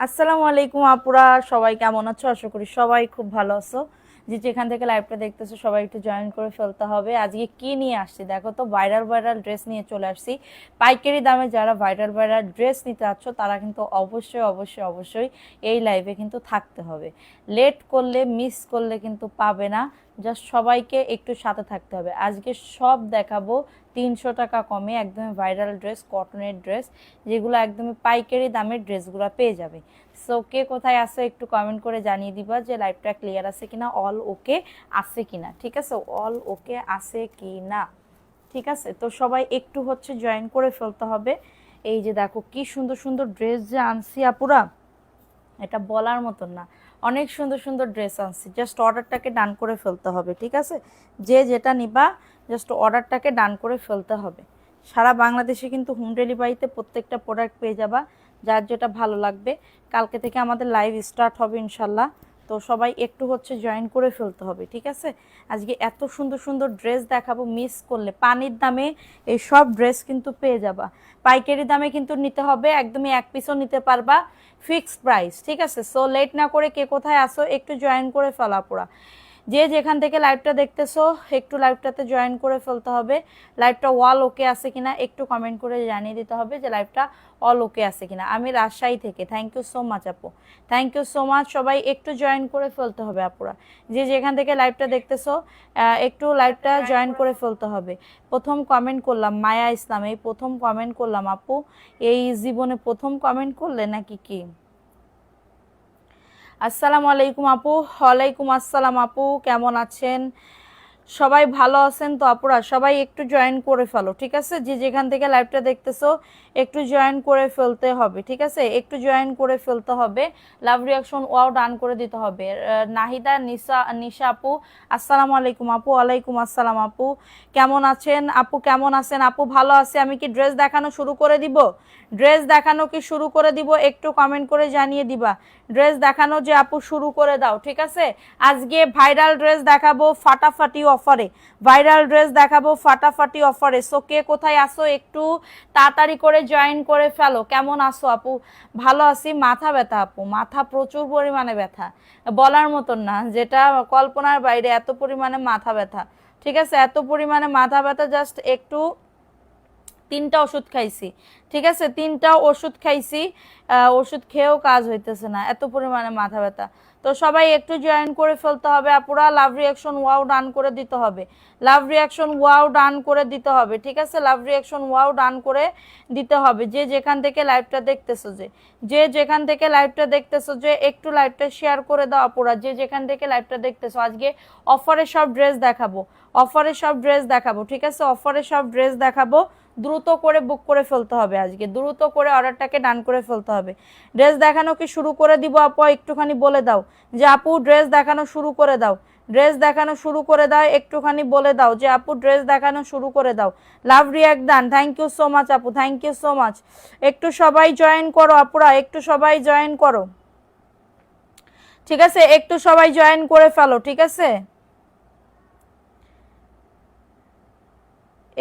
আসসালামু আলাইকুম আপুরা, সবাই কেমন আছো? আশা করি সবাই খুব ভালো আছো। যে যেখান থেকে লাইভটা দেখতেছো সবাই একটু জয়েন করে ফেলতে হবে। আজকে কি নিয়ে আসছি দেখো তো, ভাইরাল ভাইরাল ড্রেস নিয়ে চলে আসছি। পাইকারি দামে যারা ভাইরাল ভাইরাল ড্রেস নিতে চাচ্ছ তারা কিন্তু অবশ্যই অবশ্যই অবশ্যই এই লাইভে কিন্তু থাকতে হবে। লেট করলে মিস করলে কিন্তু পাবে না। জাস্ট সবাইকে একটু সাথে থাকতে হবে। আজকে সব দেখাবো 300 টাকা কমে একদমই ভাইরাল ড্রেস, কটনের ড্রেস, যেগুলো একদমই পাইকারি দামের ড্রেসগুলো পেয়ে যাবে। সো কে কোথায় আসো একটু কমেন্ট করে জানিয়ে দিবা যে লাইভটা ক্লিয়ার আছে কিনা, অল ওকে আছে কিনা। ঠিক আছে, অল ওকে আছে কি না। ঠিক আছে, তো সবাই একটু জয়েন করে ফেলতে হবে। এই যে দেখো কি সুন্দর সুন্দর ড্রেস যে আনছি আপুরা, এটা বলার মতন না। অনেক সুন্দর সুন্দর ড্রেস আনছি, জাস্ট অর্ডারটাকে ডান করে ফেলতে হবে। ঠিক আছে, যে যেটা নিবা জাস্ট অর্ডারটাকে ডান করে ফেলতে হবে। সারা বাংলাদেশে কিন্তু হোম ডেলিভারিতে প্রত্যেকটা প্রোডাক্ট পেয়ে যাবা, যার যেটা ভালো লাগবে। কালকে থেকে আমাদের লাইভ স্টার্ট হবে ইনশাল্লাহ। তো সবাই একটু জয়েন করে ফেলতে হবে। ঠিক আছে, আজকে এত সুন্দর সুন্দর ড্রেস দেখাবো, মিস করলে পানির দামে এই সব ড্রেস কিন্তু পেয়ে যাবা। পাইকারি দামে কিন্তু নিতে হবে, একদমই এক পিসও নিতে পারবা, ফিক্সড প্রাইস। ঠিক আছে, সো লেট না করে কে কোথায় আসো একটু জয়েন করে ফেলা পুরা। যে যেখান থেকে লাইভটা দেখতেছো একটু লাইভটাতে জয়েন করে ফেলতে হবে। লাইভটা ওয়াল ওকে আছে কিনা একটু কমেন্ট করে জানিয়ে দিতে হবে যে লাইভটা অল ওকে আছে কিনা। আমি রাজশাহী থেকে, থ্যাংক ইউ সো মাচ আপু, থ্যাংক ইউ সো মাচ। সবাই একটু জয়েন করে ফেলতে হবে আপুরা, যে যেখান থেকে লাইভটা দেখতেছো একটু লাইভটা জয়েন করে ফেলতে হবে। প্রথম কমেন্ট করলাম মায়া ইসলাম, এই প্রথম কমেন্ট করলাম আপু, এই জীবনে প্রথম কমেন্ট করলে নাকি কি? আসসালামু আলাইকুম আপু। ওয়ালাইকুম আসসালাম আপু, কেমন আছেন? সবাই ভালো আছেন তো আপুরা? সবাই একটু জয়েন করে ফেলো। ঠিক আছে, যে যেখান থেকে লাইভটা দেখতেছো একটু জয়েন করে ফেলতে হবে। ঠিক আছে, একটু জয়েন করে ফেলতে হবে। লাভ রিয়াকশন ওয়াও ডান করে দিতে হবে। নাহিদা নিশা আপু, আসসালামু আলাইকুম আপু। ওয়ালাইকুম আসসালাম আপু, কেমন আছেন আপু? কেমন আছেন আপু? ভালো আছে। আমি কি ড্রেস দেখানো শুরু করে দিব? ড্রেস দেখানো কি শুরু করে দিব? একটু কমেন্ট করে জানিয়ে দিবা ড্রেস দেখানো যে আপু শুরু করে দাও। ঠিক আছে, আজকে ভাইরাল ড্রেস দেখাবো ফাটাফাটি অফারে, ভাইরাল ড্রেস দেখাবো ফাটাফাটি অফারে। সো কে কোথায় আসো একটু তাড়াতাড়ি করে জয়েন করে ফেলো। কেমন আসো আপু? ভালো আছি। মাথা ব্যথা আপু, মাথা প্রচুর পরিমাণে ব্যথা, বলার মতন না, যেটা কল্পনার বাইরে, এত পরিমাণে মাথা ব্যথা। ঠিক আছে, এত পরিমাণে মাথা ব্যথা, জাস্ট একটু 3টা ওষুধ খাইছি। ঠিক আছে, 3টা ওষুধ খাইছি, ওষুধ খেয়েও কাজ হইতেছে না, এত পরিমাণে মাথা ব্যথা। তো সবাই একটু জয়েন করে ফেলতে হবে আপুরা। লাভ রিয়াকশন ওয়াও ডান করে দিতে হবে, লাভ রিয়াকশন ওয়াও ডান করে দিতে হবে। ঠিক আছে, লাভ রিয়াকশন ওয়াও ডান করে দিতে হবে। যে যেখান থেকে লাইভটা দেখতেছো, যে যেখান থেকে লাইভটা দেখতেছো যে একটু লাইভটা শেয়ার করে দাও আপুরা। যে যেখান থেকে লাইভটা দেখতেছো, আজকে অফারে সব ড্রেস দেখাবো, অফারে সব ড্রেস দেখাবো। ঠিক আছে, অফারে সব ড্রেস দেখাবো। দ্রুত করে বুক করে ফেলতে হবে, আজকে দ্রুত করে অর্ডারটাকে ডান করে ফেলতে হবে। ড্রেস দেখানো কি শুরু করে দিব আপু? একটুখানি বলে দাও যে আপু ড্রেস দেখানো শুরু করে দাও, ড্রেস দেখানো শুরু করে দাও। একটুখানি বলে দাও যে আপু ড্রেস দেখানো শুরু করে দাও। Love react done, thank you so much আপু, থ্যাংক ইউ সো মাচ। একটু সবাই জয়েন করো আপুরা, একটু সবাই জয়েন করো। ঠিক আছে, একটু সবাই জয়েন করে ফেলো। ঠিক আছে,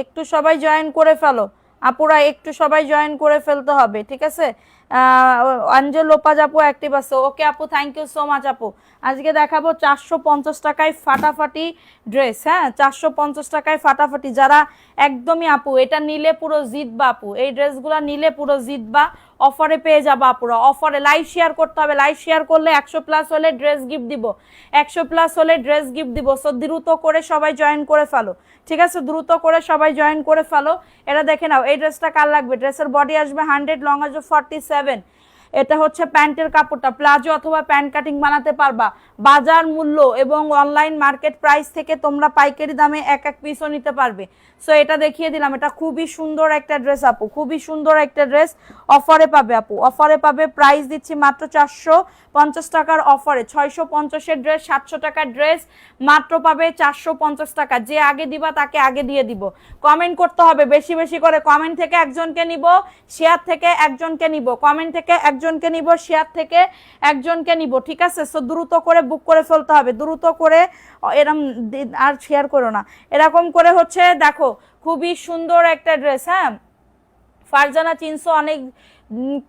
একটু সবাই জয়েন করে ফেলো আপুরা, একটু সবাই জয়েন করে ফেলতে হবে। ঠিক আছে, অঞ্জল লোপাজ আপু অ্যাক্টিভ আছে, ওকে আপু, থ্যাংক ইউ সো মাচ আপু। আজকে দেখাবো 450 টাকায় ফাটাফাটি ড্রেস। হ্যাঁ, 450 টাকায় ফাটাফাটি। যারা একদমই আপু এটা নিলে পুরো জিতবা আপু, এই ড্রেসগুলো নিলে পুরো জিতবা। অফারে পেয়ে যাবা আপুরা, অফারে। লাইভ শেয়ার করতে হবে, লাইভ শেয়ার করলে 100+ হলে ড্রেস গিফট দিব, 100+ হলে ড্রেস গিফট দিব। সো দ্রুত করে সবাই জয়েন করে ফেলো। ঠিক আছে, দ্রুত করে সবাই জয়েন করে ফেলো। এটা দেখে নাও, এই ড্রেসটা কার লাগবে? ড্রেসের বডি আসবে 100, লং আসবে 47। এটা হচ্ছে প্যান্টের কাপড়টা, প্লাজো অথবা প্যান্ট কাটিং বানাতে পারবা। বাজার মূল্য এবং অনলাইন মার্কেট প্রাইস থেকে তোমরা পাইকারি দামে এক এক পিসও নিতে পারবে। সো এটা দেখিয়ে দিলাম, এটা খুবই সুন্দর একটা ড্রেস আপু, খুবই সুন্দর একটা ড্রেস। অফারে পাবে আপু, অফারে পাবে। প্রাইস দিচ্ছি মাত্র 450 টাকার অফারে। 650-এর ড্রেস, 700 টাকার ড্রেস মাত্র পাবে 450 টাকা। যে আগে দিবা তাকে আগে দিয়ে দিব। কমেন্ট করতে হবে বেশি বেশি করে, কমেন্ট থেকে একজনকে নিব, শেয়ার থেকে একজনকে নিব, কমেন্ট থেকে একজনকে নিব, শেয়ার থেকে একজনকে নিব। ঠিক আছে, সো দ্রুত করে বুক করে ফেলতে হবে, দ্রুত করে। এরকম আর শেয়ার করো না, এরকম করে দেখো খুবই সুন্দর একটা ড্রেস। হ্যাঁ, ফারজানা চিনসো, অনেক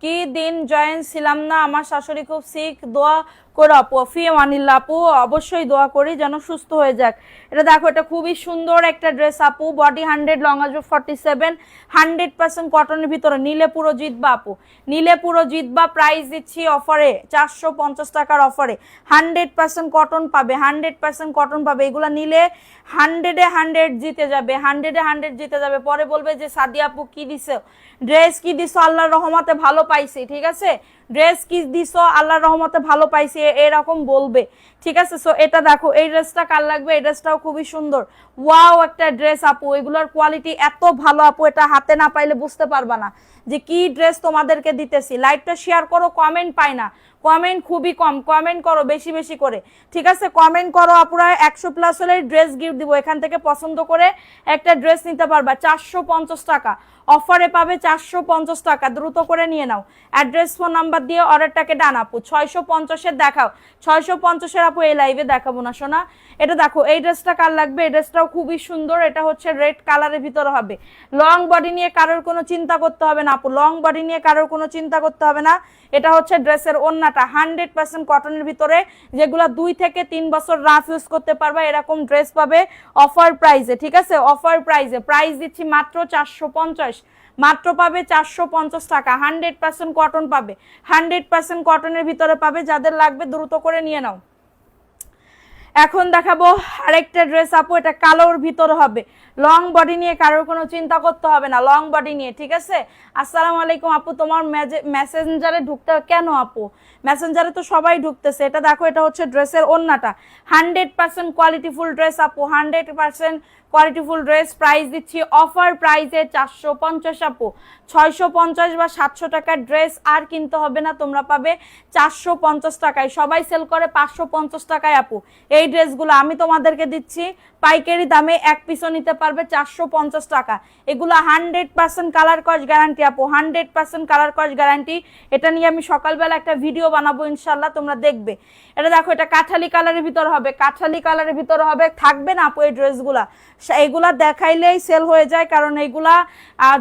কি দিন জয়েন ছিলাম না, আমার শাশুড়ি খুব সিক, দোয়া করো আপু। ফি মানিল্লা আপু, অবশ্যই দোয়া করি যেন সুস্থ হয়ে যাক। এটা দেখো, এটা খুবই সুন্দর একটা ড্রেস আপু, বডি 100, লং আসবে 47, 100% কটনের ভিতরে, নিলে পুরো জিতবা আপু, নিলে পুরো জিতবা। প্রাইস দিচ্ছি অফারে 450 টাকার অফারে, 100% কটন পাবে, 100% কটন পাবে। এগুলা নিলে 100-এ 100 জিতে যাবে, 100-এ 100 জিতে যাবে। পরে বলবে যে সাদিয়া আপু কি দিছো, ড্রেস কি দিছো, আল্লাহর রহমতে ভালো পাইছি, ঠিক আছে, ড্রেস কি দিছো আল্লাহর রহমতে ভালো পাইছি, এরকম বলবে, ঠিক আছে। সো এটা দেখো, এই ড্রেসটা কার লাগবে, এই ড্রেসটাও খুবই সুন্দর, ওয়াও একটা ড্রেস আপু, এগুলোর কোয়ালিটি এত ভালো আপু, এটা হাতে না পাইলে বুঝতে পারবা না যে কি ড্রেস তোমাদেরকে দিতেছি। লাইভটা শেয়ার করো, কমেন্ট পাই না, কমেন্ট খুবই কম, কমেন্ট করো বেশি বেশি করে, ঠিক আছে, কমেন্ট করো আপুরা। 100+ হলে ড্রেস গিফট দিব, এখান থেকে পছন্দ করে একটা ড্রেস নিতে পারবা, 450 টাকা অফারে পাবে, 450 টাকা, দ্রুত করে নিয়ে নাও। অ্যাড্রেস ফোন নাম্বার দিয়ে অর্ডারটাকে ডান আপু। 650-এর দেখাও, 650-এর আপু এই লাইভে দেখাবো না সোনা। এটা দেখো, এই ড্রেসটা কার লাগবে, এই ড্রেসটাও খুবই সুন্দর, এটা হচ্ছে রেড কালারের ভিতরে হবে, লং বডি নিয়ে কারোর কোনো চিন্তা করতে হবে না আপু, লং বডি নিয়ে কারোর কোনো চিন্তা করতে হবে না। এটা হচ্ছে ড্রেসের ওন্নাটা, 100% কটনের ভিতরে, যেগুলো 2 থেকে 3 বছর রাফ ইউজ করতে পারবা, এরকম ড্রেস পাবে অফার প্রাইসে, ঠিক আছে, অফার প্রাইসে। প্রাইস দিচ্ছি মাত্র 450, মাত্র পাবে 450 টাকা, 100% কটন পাবে, 100% কটনের ভিতরে পাবে। যাদের লাগবে দ্রুত করে নিয়ে নাও। এখন দেখাবো আরেকটা ড্রেস আপু, এটা কালোর ভিতরে হবে, লং বডি নিয়ে কারোর কোনো চিন্তা করতে হবে না, লং বডি নিয়ে, ঠিক আছে। আসসালামু আলাইকুম আপু, তোমার মেসেঞ্জারে ঢুকতে কেন আপু, মেসেঞ্জারে তো সবাই ঢুকতেছে। এটা দেখো, এটা হচ্ছে ড্রেসের ওন্নাটা, 100% কোয়ালিটিফুল ড্রেস আপু, 100% কোয়ালিটিফুল ড্রেস। প্রাইস দিচ্ছি অফার প্রাইসে 450 আপু, 650 বা 700 টাকার ড্রেস আর কিনতে হবে না, তোমরা পাবে 450 টাকায়। সবাই সেল করে 550 টাকায় আপু, এই ড্রেসগুলো আমি তোমাদেরকে দিচ্ছি পাইকারি দামে, এক পিসও নিতে পারবে 450 টাকা। এগুলো 100% কালার কস গ্যারান্টি আপু, 100% কালার কস গ্যারান্টি। এটা নিয়ে আমি সকালবেলা একটা ভিডিও বানাবো ইনশাল্লাহ, তোমরা দেখবে। এটা দেখো, এটা কাঠালি কালারের ভিতর হবে, কাঠালি কালারের ভিতর হবে, থাকবে না আপু এই ড্রেসগুলা, এগুলা দেখাইলেই সেল হয়ে যায়, কারণ এইগুলা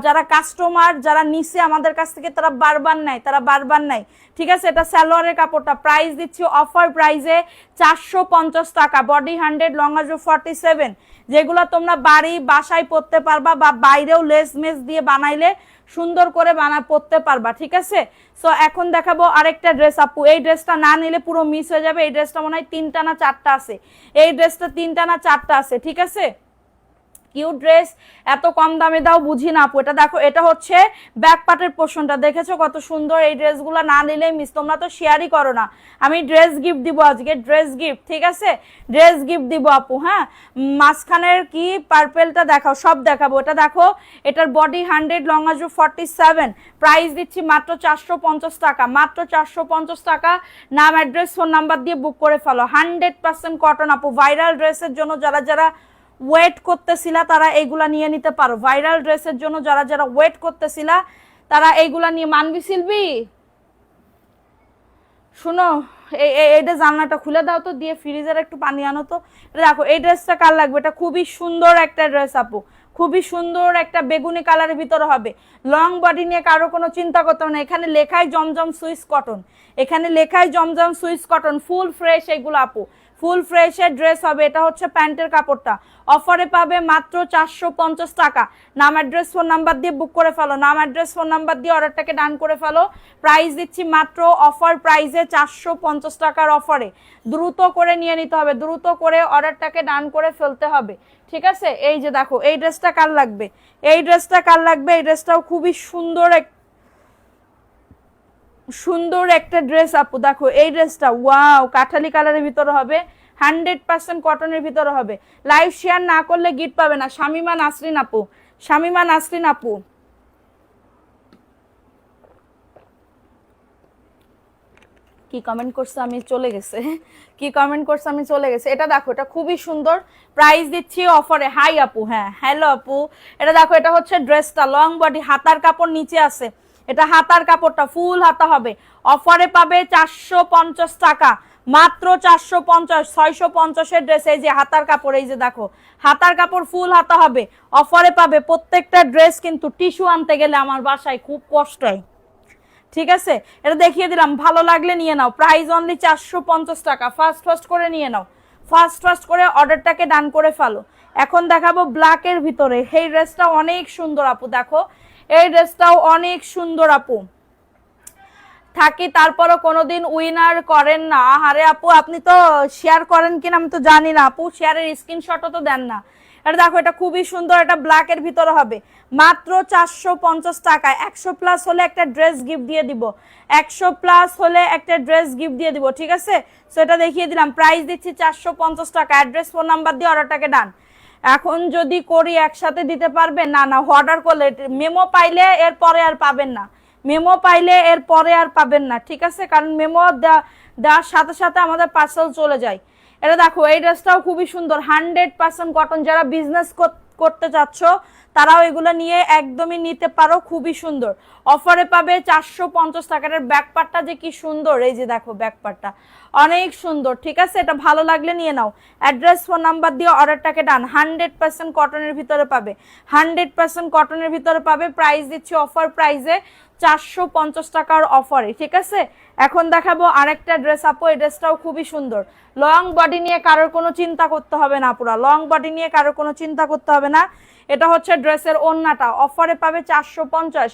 যারা কাস্টমার যারা নিছে আমাদের কাছ থেকে তারা বারবার নেয়, তারা বারবার নেয়, ঠিক আছে। এটা সালোয়ারের কাপড়টা, প্রাইস দিচ্ছি অফার প্রাইসে 450 টাকা, বডি 100, লং আসবে 47, যেগুলো তোমরা বাড়ি বাসায় পরতে পারবা, বা বাইরেও লেস মেস দিয়ে বানাইলে সুন্দর করে পরতে পারবা, ঠিক আছে। সো এখন দেখাবো আরেকটা ড্রেস আপু, এই ড্রেসটা না নিলে পুরো মিস হয়ে যাবে। এই ড্রেসটা মনে হয় 3টা না 4টা আছে, এই ড্রেসটা 3টা না 4টা আছে, ঠিক আছে। কিউট ড্রেস, এত কম দামে দাও বুঝি না আপু। এটা দেখো, এটা হচ্ছে ব্যাক পার্টের পোর্শনটা, দেখেছো কত সুন্দর। এই ড্রেসগুলো না নিলেই মিস, তোমরা তো শেয়ারই করো না। আমি ড্রেস গিফট দিব আজকে, ড্রেস গিফট, ঠিক আছে, ড্রেস গিফট দিব আপু। হ্যাঁ, মাঝখানের কি পার্পেলটা দেখাও, সব দেখাবো। এটা দেখো, এটার বডি 100, লং আসবে 47, প্রাইস দিচ্ছি মাত্র 450 টাকা, মাত্র 450 টাকা। নাম, অ্যাড্রেস, ফোন নাম্বার দিয়ে বুক করে ফেলো। 100% কটন আপু, ভাইরাল ড্রেসের জন্য যারা যারা ওয়েট করতেছিলা তারা এইগুলা নিয়ে নিতে পারো, ভাইরাল ড্রেসের জন্য যারা যারা ওয়েট করতেছিলা তারা এইগুলা নিয়ে। মানবি শিল্পী শুনো, এইটা জানলাটা খুলে দাও তো, দিয়ে ফ্রিজের একটু পানি আনো তো। দেখো, এই ড্রেসটা কার লাগবে, এটা খুবই সুন্দর একটা ড্রেস আপু, খুবই সুন্দর একটা বেগুনি কালারের ভিতরে হবে, লং বডি নিয়ে কারো কোনো চিন্তা করতে হবে না। এখানে লেখাই জমজম সুইস কটন, এখানে লেখাই জমজম সুইস কটন, ফুল ফ্রেশ এগুলো আপু, ফুল ফ্রেশের ড্রেস হবে। এটা হচ্ছে প্যান্টের কাপড়টা, অফারে পাবে মাত্র 450 টাকা। নাম, অ্যাড্রেস, ফোন নাম্বার দিয়ে বুক করে ফেলো, নাম, অ্যাড্রেস, ফোন নাম্বার দিয়ে অর্ডারটাকে ডান করে ফেলো। প্রাইস দিচ্ছি মাত্র অফার প্রাইসে 450 টাকার অফারে, দ্রুত করে নিয়ে নিতে হবে, দ্রুত করে অর্ডারটাকে ডান করে ফেলতে হবে, ঠিক আছে। এই যে দেখো, এই ড্রেসটা কার লাগবে, এই ড্রেসটা কার লাগবে, এই ড্রেসটাও খুবই সুন্দর, সুন্দর একটা ড্রেস আপু। দেখো এই ড্রেসটা, ওয়াও, কাঠালি কালারের ভিতরে হবে, 100% কটনের ভিতরে হবে। লাইভ শেয়ার না করলে গিফট পাবে না। শামিমা নাসরিন আপু, শামিমা নাসরিন আপু, কি কমেন্ট করছে আমি চলে গেছে, কি কমেন্ট করছে আমি চলে গেছে। এটা দেখো, এটা খুবই সুন্দর, প্রাইস দিচ্ছি অফারে। হাই আপু, হ্যাঁ হ্যালো আপু। এটা দেখো, এটা হচ্ছে ড্রেসটা, লং বডি, হাতার কাপড় নিচে আছে, এটা হাতার কাপড়টা ফুল হাতা হবে, অফারে পাবে 450 টাকা, মাত্র 450। 650-এর ড্রেস, এই যে হাতার কাপড়, এই যে দেখো হাতার কাপড় ফুল হাতা হবে, অফারে পাবে। প্রত্যেকটা ড্রেস কিন্তু টিস্যু আনতে গেলে আমার বাসায় খুব কষ্ট হয়, ঠিক আছে, এটা দেখিয়ে দিলাম, ভালো লাগলে নিয়ে নাও। প্রাইস অনলি 450 টাকা। ফাস্ট করে নিয়ে নাও, ফাস্ট করে অর্ডারটাকে ডান করে ফেলো। এখন দেখাবো ব্ল্যাকের ভিতরে, এই ড্রেসটা অনেক সুন্দর আপু, দেখো এই ড্রেসটাও অনেক সুন্দর আপু। থাকি তারপরও কোনোদিন উইনার করেন না। আরে আপু আপনি তো শেয়ার করেন কিনা আমি তো জানি না আপু, শেয়ারের স্ক্রিনশটও তো দেন না। এটা দেখো, এটা খুবই সুন্দর, এটা ব্ল্যাকের ভিতরে হবে, মাত্র 450 টাকায়। 100 প্লাস হলে একটা ড্রেস গিফট দিয়ে দিব, 100 প্লাস হলে একটা ড্রেস গিফট দিয়ে দিব, ঠিক আছে। সো এটা দেখিয়ে দিলাম, প্রাইস দিচ্ছি 450 টাকা। অ্যাড্রেস ফোন নাম্বার দিয়ে অর্ডারটাকে ডান। এখন যদি করি একসাথে দিতে পারবে না? না, অর্ডার করলে মেমো পাইলে এরপরে আর পাবেন না, মেমো পাইলে এর পরে আর পাবেন না, ঠিক আছে, কারণ মেমো দেওয়ার সাথে সাথে আমাদের পার্সেল চলে যায়। এটা দেখো, এই ড্রেসটাও খুবই সুন্দর, 100% কটন। যারা বিজনেস করতে চাচ্ছ তারাও এগুলো নিয়ে একদমই নিতে পারো, খুবই সুন্দর। অফারে পাবে 450 টাকার। ব্যাকপার্টটা যে কি সুন্দর, এই যে দেখো ব্যাকপার্টটা অনেক সুন্দর, ঠিক আছে। এটা ভালো লাগলে নিয়ে নাও। অ্যাড্রেস ফোন নাম্বার দিয়ে অর্ডারটাকে ডান। 100% কটনের ভিতরে পাবে, 100% কটনের ভিতরে পাবে। প্রাইস দিচ্ছি অফার প্রাইসে 450 টাকার অফারে, ঠিক আছে। এখন দেখাবো আরেকটা ড্রেস আপু, এই ড্রেসটাও খুবই সুন্দর। লং বডি নিয়ে কারোর কোনো চিন্তা করতে হবে না, পুরা লং বডি নিয়ে কারোর কোনো চিন্তা করতে হবে না। এটা হচ্ছে ড্রেসের ওড়নাটা, অফারে পাবে 450।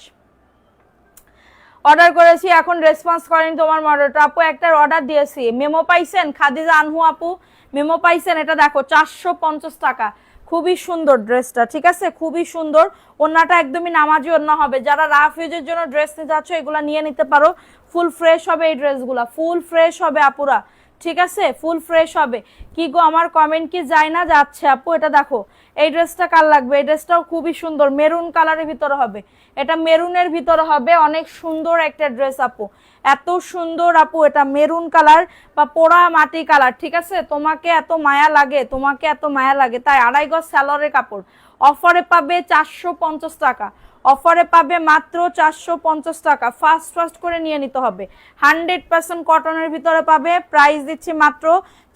অর্ডার করেছি, এখন রেসপন্স করেন তোমার মডেলটা আপু। একটা অর্ডার দিয়েছি, মেমো পাইছেন? খাদিজা আনহু আপু মেমো পাইছেন? এটা দেখো 450 টাকা, খুবই সুন্দর ড্রেসটা, ঠিক আছে, খুবই সুন্দর। ওড়নাটা একদমই নামাজি ওড়না হবে। যারা রাফ ইউজের জন্য ড্রেস নিতে যাচ্ছ এগুলা নিয়ে নিতে পারো। ফুল ফ্রেশ হবে এই ড্রেসগুলা, ফুল ফ্রেশ হবে আপুরা, ঠিক আছে, ফুল ফ্রেশ হবে। কি গো আমার কমেন্ট কি যায় না? যাচ্ছে আপু। এটা দেখো, এই ড্রেসটা কার লাগবে? এই ড্রেসটাও খুবই সুন্দর, মেরুন কালারের ভিতরে হবে, এটা মেরুনের ভিতরে হবে, অনেক সুন্দর একটা ড্রেস আপু, এত সুন্দর আপু। এটা মেরুন কালার বা পোড়া মাটি কালার, ঠিক আছে। তোমাকে এত মায়া লাগে, তোমাকে এত মায়া লাগে, তাই 2.5 গজ স্যালোয়ারের কাপড়। অফারে পাবে 450 টাকা, অফারে পাবে মাত্র 450 টাকা। ফাস্ট করে নিয়ে নিতে হবে, 100% কটনের ভিতরে পাবে। প্রাইস দিচ্ছি মাত্র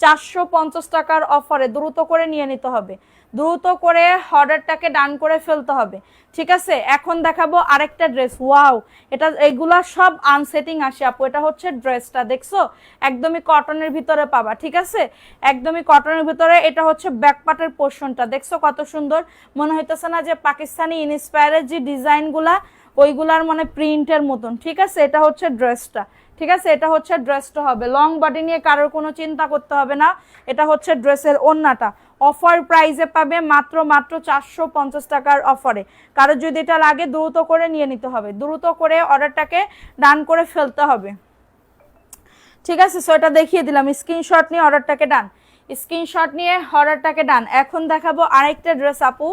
450 টাকার অফারে। দ্রুত করে নিয়ে নিতে হবে, দ্রুত করে অর্ডারটাকে ডান করে ফেলতে হবে, ঠিক আছে। এখন দেখাবো আরেকটা ড্রেস। ওয়াও, এটা এগুলা সব আনসেটিং আসে আপু। এটা হচ্ছে ড্রেসটা, দেখছো, একদমই কটনের ভিতরে পাবা, ঠিক আছে, একদমই কটনের ভিতরে। এটা হচ্ছে ব্যাকপার্টের পোর্শনটা, দেখছো কত সুন্দর। মনে হইতেছে না যে পাকিস্তানি ইন্সপায়ারের যে ডিজাইনগুলা ওইগুলার মানে প্রিন্টের মতন, ঠিক আছে। এটা হচ্ছে ড্রেসটা, ঠিক আছে, এটা হচ্ছে ড্রেসটা হবে। লং বডি নিয়ে কারোর কোনো চিন্তা করতে হবে না। এটা হচ্ছে ড্রেসের ওড়নাটা, অফার প্রাইসে পাবে মাত্র 450 টাকার অফারে। কারো যদি এটা লাগে দ্রুত করে নিয়ে নিতে হবে, দ্রুত করে অর্ডারটাকে ডান করে ফেলতে হবে, ঠিক আছে। সো এটা দেখিয়ে দিলাম, স্ক্রিনশট নিয়ে অর্ডারটাকে ডান, স্ক্রিনশট নিয়ে অর্ডারটাকে ডান। এখন দেখাবো আরেকটা ড্রেস আপু,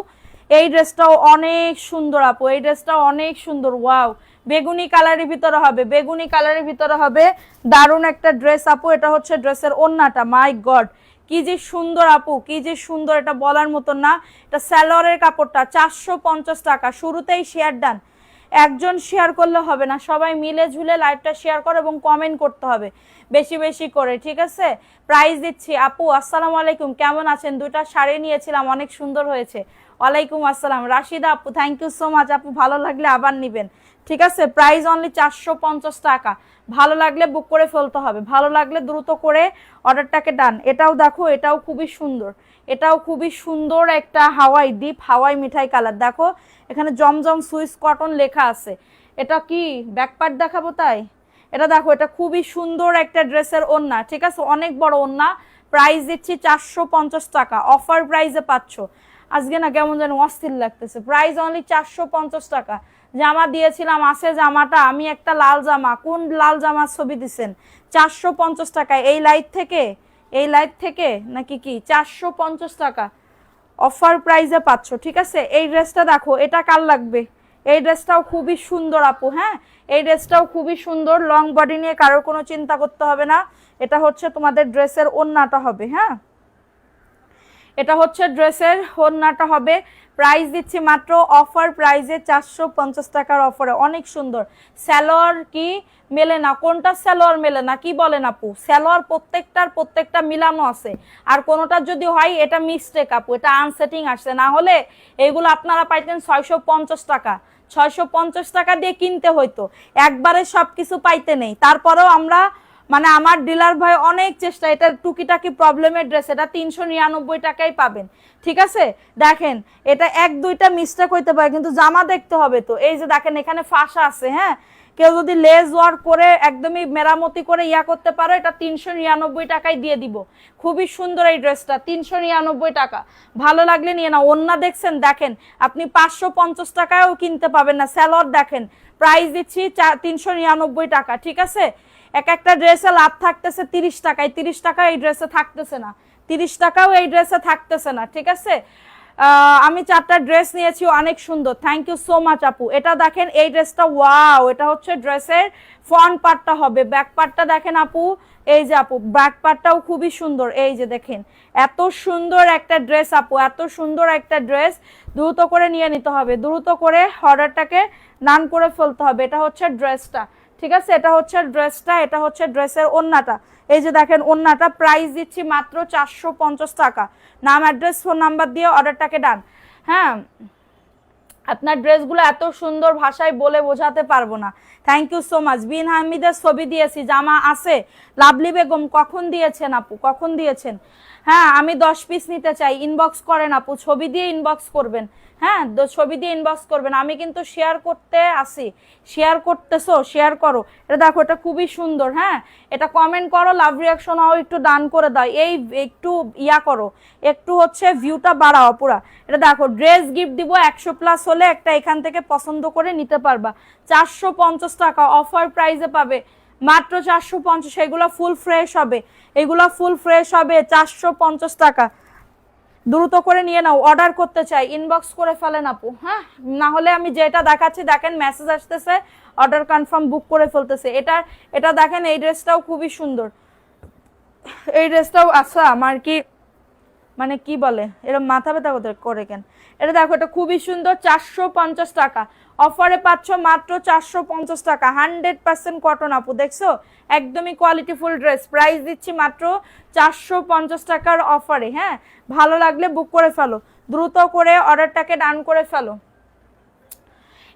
এই ড্রেসটাও অনেক সুন্দর আপু, এই ড্রেসটাও অনেক সুন্দর। ওয়াও, বেগুনি কালারের ভিতরে হবে, বেগুনি কালারের ভিতরে হবে, দারুণ একটা ড্রেস আপু। এটা হচ্ছে ড্রেসের ওড়নাটা, মাই গড কি যে সুন্দর আপু, কি যে সুন্দর, এটা বলার মতন না। এটা স্যালোয়ারের কাপড়টা, 450 টাকা। শুরুতেই শেয়ার ডান, একজন শেয়ার করলে হবে না, সবাই মিলে ঝুলে লাইভটা শেয়ার করো এবং কমেন্ট করতে হবে বেশি বেশি করে, ঠিক আছে। প্রাইস দিচ্ছি আপু। আসসালামু আলাইকুম, কেমন আছেন? দুইটা শাড়ি নিয়েছিলাম, অনেক সুন্দর হয়েছে। ওয়ালাইকুম আসসালাম রাশিদা আপু, থ্যাংক ইউ সো মাচ আপু, ভালো লাগলে আবার নিবেন, ঠিক আছে। প্রাইস অনলি 450 টাকা। ভালো লাগলে বুক করে ফেলতে হবে, ভালো লাগলে দ্রুত করে অর্ডারটাকে ডান। এটাও দেখো, এটাও খুবই সুন্দর, এটাও খুবই সুন্দর একটা হাওয়াই, ডিপ হাওয়াই মিঠাই কালার। দেখো এখানে জমজম সুইস কটন লেখা আছে। এটা কি ব্যাকপার্ট দেখাবো তাই? এটা দেখো, এটা খুবই সুন্দর একটা ড্রেসের ওড়না, ঠিক আছে, অনেক বড় ওড়না। প্রাইস দিচ্ছি 450 টাকা, অফার প্রাইসে পাচ্ছ। আজকে না কেমন যেন অস্থির লাগতেছে। প্রাইস অনলি 450 টাকা। জামা দিয়েছিলাম, আছে জামাটা, আমি একটা লাল জামা, কোন লাল জামার ছবি দিছেন? 450 টাকায় এই লাইট থেকে, এই লাইট থেকে নাকি কি? 450 টাকা অফার প্রাইসে পাচ্ছ, ঠিক আছে। এই ড্রেসটা দেখো, এটা কার লাগবে? এই ড্রেসটাও খুবই সুন্দর আপু, হ্যাঁ, এই ড্রেসটাও খুবই সুন্দর। লং বডি নিয়ে কারোর কোনো চিন্তা করতে হবে না। এটা হচ্ছে তোমাদের ড্রেসের ওড়নাটা হবে, হ্যাঁ, এটা হচ্ছে ড্রেসের ওড়নাটা হবে। প্রাইস দিচ্ছি মাত্র অফার প্রাইসে 450 টাকার অফারে, অনেক সুন্দর। স্যালোয়ার কি মেলে না? কোনটা স্যালোয়ার মেলে না কি বলেন আপু? স্যালোয়ার প্রত্যেকটা মিলানো আছে, আর কোনোটা যদি হয় এটা মিস্টেক আপু, এটা আনসেটিং আসছে, না হলে এগুলো আপনারা পাইতেন 650 টাকা, 650 টাকা দিয়ে কিনতে হইতো, একবারে সবকিছু পাইতে নেই। তারপরেও আমরা মানে আমার ডিলার ভাই অনেক চেষ্টা, এটা টুকিটাকি প্রবলেমের ড্রেস, এটা 399 টাকায় পাবেন। ঠিক আছে, দেখেন এটা এক দুইটা মিস্টেক হইতে পারে, কিন্তু জামা দেখতে হবে তো। এই যে দেখেন এখানে ফাঁসা আছে, হ্যাঁ, কেউ যদি লেজ ওয়ার্ক করে একদমই মেরামতি করে ইয়া করতে পারো, এটা 399 টাকায় দিয়ে দিব। খুবই সুন্দর এই ড্রেসটা, 399 টাকা। ভালো লাগলে নিয়ে নাও। ওন্না দেখছেন, দেখেন আপনি 550 টাকায়ও কিনতে পাবেন না। স্যালোয়ার দেখেন, প্রাইস দিচ্ছি 399 টাকা। ঠিক আছে, এক একটা ড্রেসে লাভ থাকতেছে 30 টাকায়, 30 টাকা এই ড্রেসে থাকতেছে না, 30 টাকাও এই ড্রেসে থাকতেছে না। ঠিক আছে, আমি 4টা ড্রেস নিয়েছি, অনেক সুন্দর। থ্যাংক ইউ সো মাচ আপু। এটা দেখেন এই ড্রেসটা, ওয়াও, এটা হচ্ছে ড্রেসের ফ্রন্ট পার্টটা হবে, ব্যাক পার্টটা দেখেন আপু, এই যে আপু ব্যাক পার্টটাও খুবই সুন্দর। এই যে দেখেন এত সুন্দর একটা ড্রেস আপু, এত সুন্দর একটা ড্রেস। দ্রুত করে নিয়ে নিতে হবে, দ্রুত করে অর্ডারটাকে ডান করে ফেলতে হবে। এটা হচ্ছে ড্রেসটা, ঠিক আছে, এটা হচ্ছে ড্রেসটা, এটা হচ্ছে ড্রেসের ওন্নাটা। এই যে দেখেন ওন্নাটা, প্রাইস দিচ্ছি মাত্র 450 টাকা। নাম, অ্যাড্রেস, ফোন নাম্বার দিয়ে অর্ডারটাকে ডান। হ্যাঁ, আপনার ড্রেসগুলো এত সুন্দর, ভাষায় বলে বোঝাতে পারবো না। Thank you so much. বিন হামিদের ছবি দিয়েছি, জামা আছে। লাভলি বেগম, কখন দিয়েছেন আপু, কখন দিয়েছেন? হ্যাঁ, আমি 10 পিস নিতে চাই, ইনবক্স করেন আপু, ছবি দিয়ে ইনবক্স করবেন। হ্যাঁ, ছবি দিয়ে ইনবক্স করবেন। আমি কিন্তু শেয়ার করতে আসি, শেয়ার করতেছো, শেয়ার করো। এটা দেখো, এটা খুবই সুন্দর। হ্যাঁ, এটা কমেন্ট করো, লাভ রিয়াকশন হও, একটু ডান করে দাও, এই একটু ইয়া করো, একটু হচ্ছে ভিউটা বাড়াও পুরা। এটা দেখো, ড্রেস গিফট দিব 100+ হলে একটা এখান থেকে পছন্দ করে নিতে পারবা। 450 টাকা অফার প্রাইসে পাবে, মাত্র 450। এগুলো ফুল ফ্রেশ হবে, এগুলো ফুল ফ্রেশ হবে, 450 টাকা। দ্রুত করে নিয়ে নাও। অর্ডার করতে চাই, ইনবক্স করে ফেলেন আপু। হ্যাঁ, না হলে আমি যেটা দেখাচ্ছি, দেখেন মেসেজ আসতেছে, অর্ডার কনফার্ম, বুক করে ফেলতেছে। এটা দেখেন, এই ড্রেসটাও খুবই সুন্দর, এই ড্রেসটাও আচ্ছা আমার কি মানে কি বলে, এরকম মাথা ব্যথা করে কেন? এটা দেখো, এটা খুবই সুন্দর, 450 টাকা অফারে পাচ্ছ, মাত্র 450 টাকা। 100% কটন আপু, দেখছো, একদমই কোয়ালিটিফুল ড্রেস। প্রাইস দিচ্ছি মাত্র 450 টাকার অফারে। হ্যাঁ, ভালো লাগলে বুক করে ফেলো, দ্রুত করে অর্ডারটাকে ডান করে ফেলো।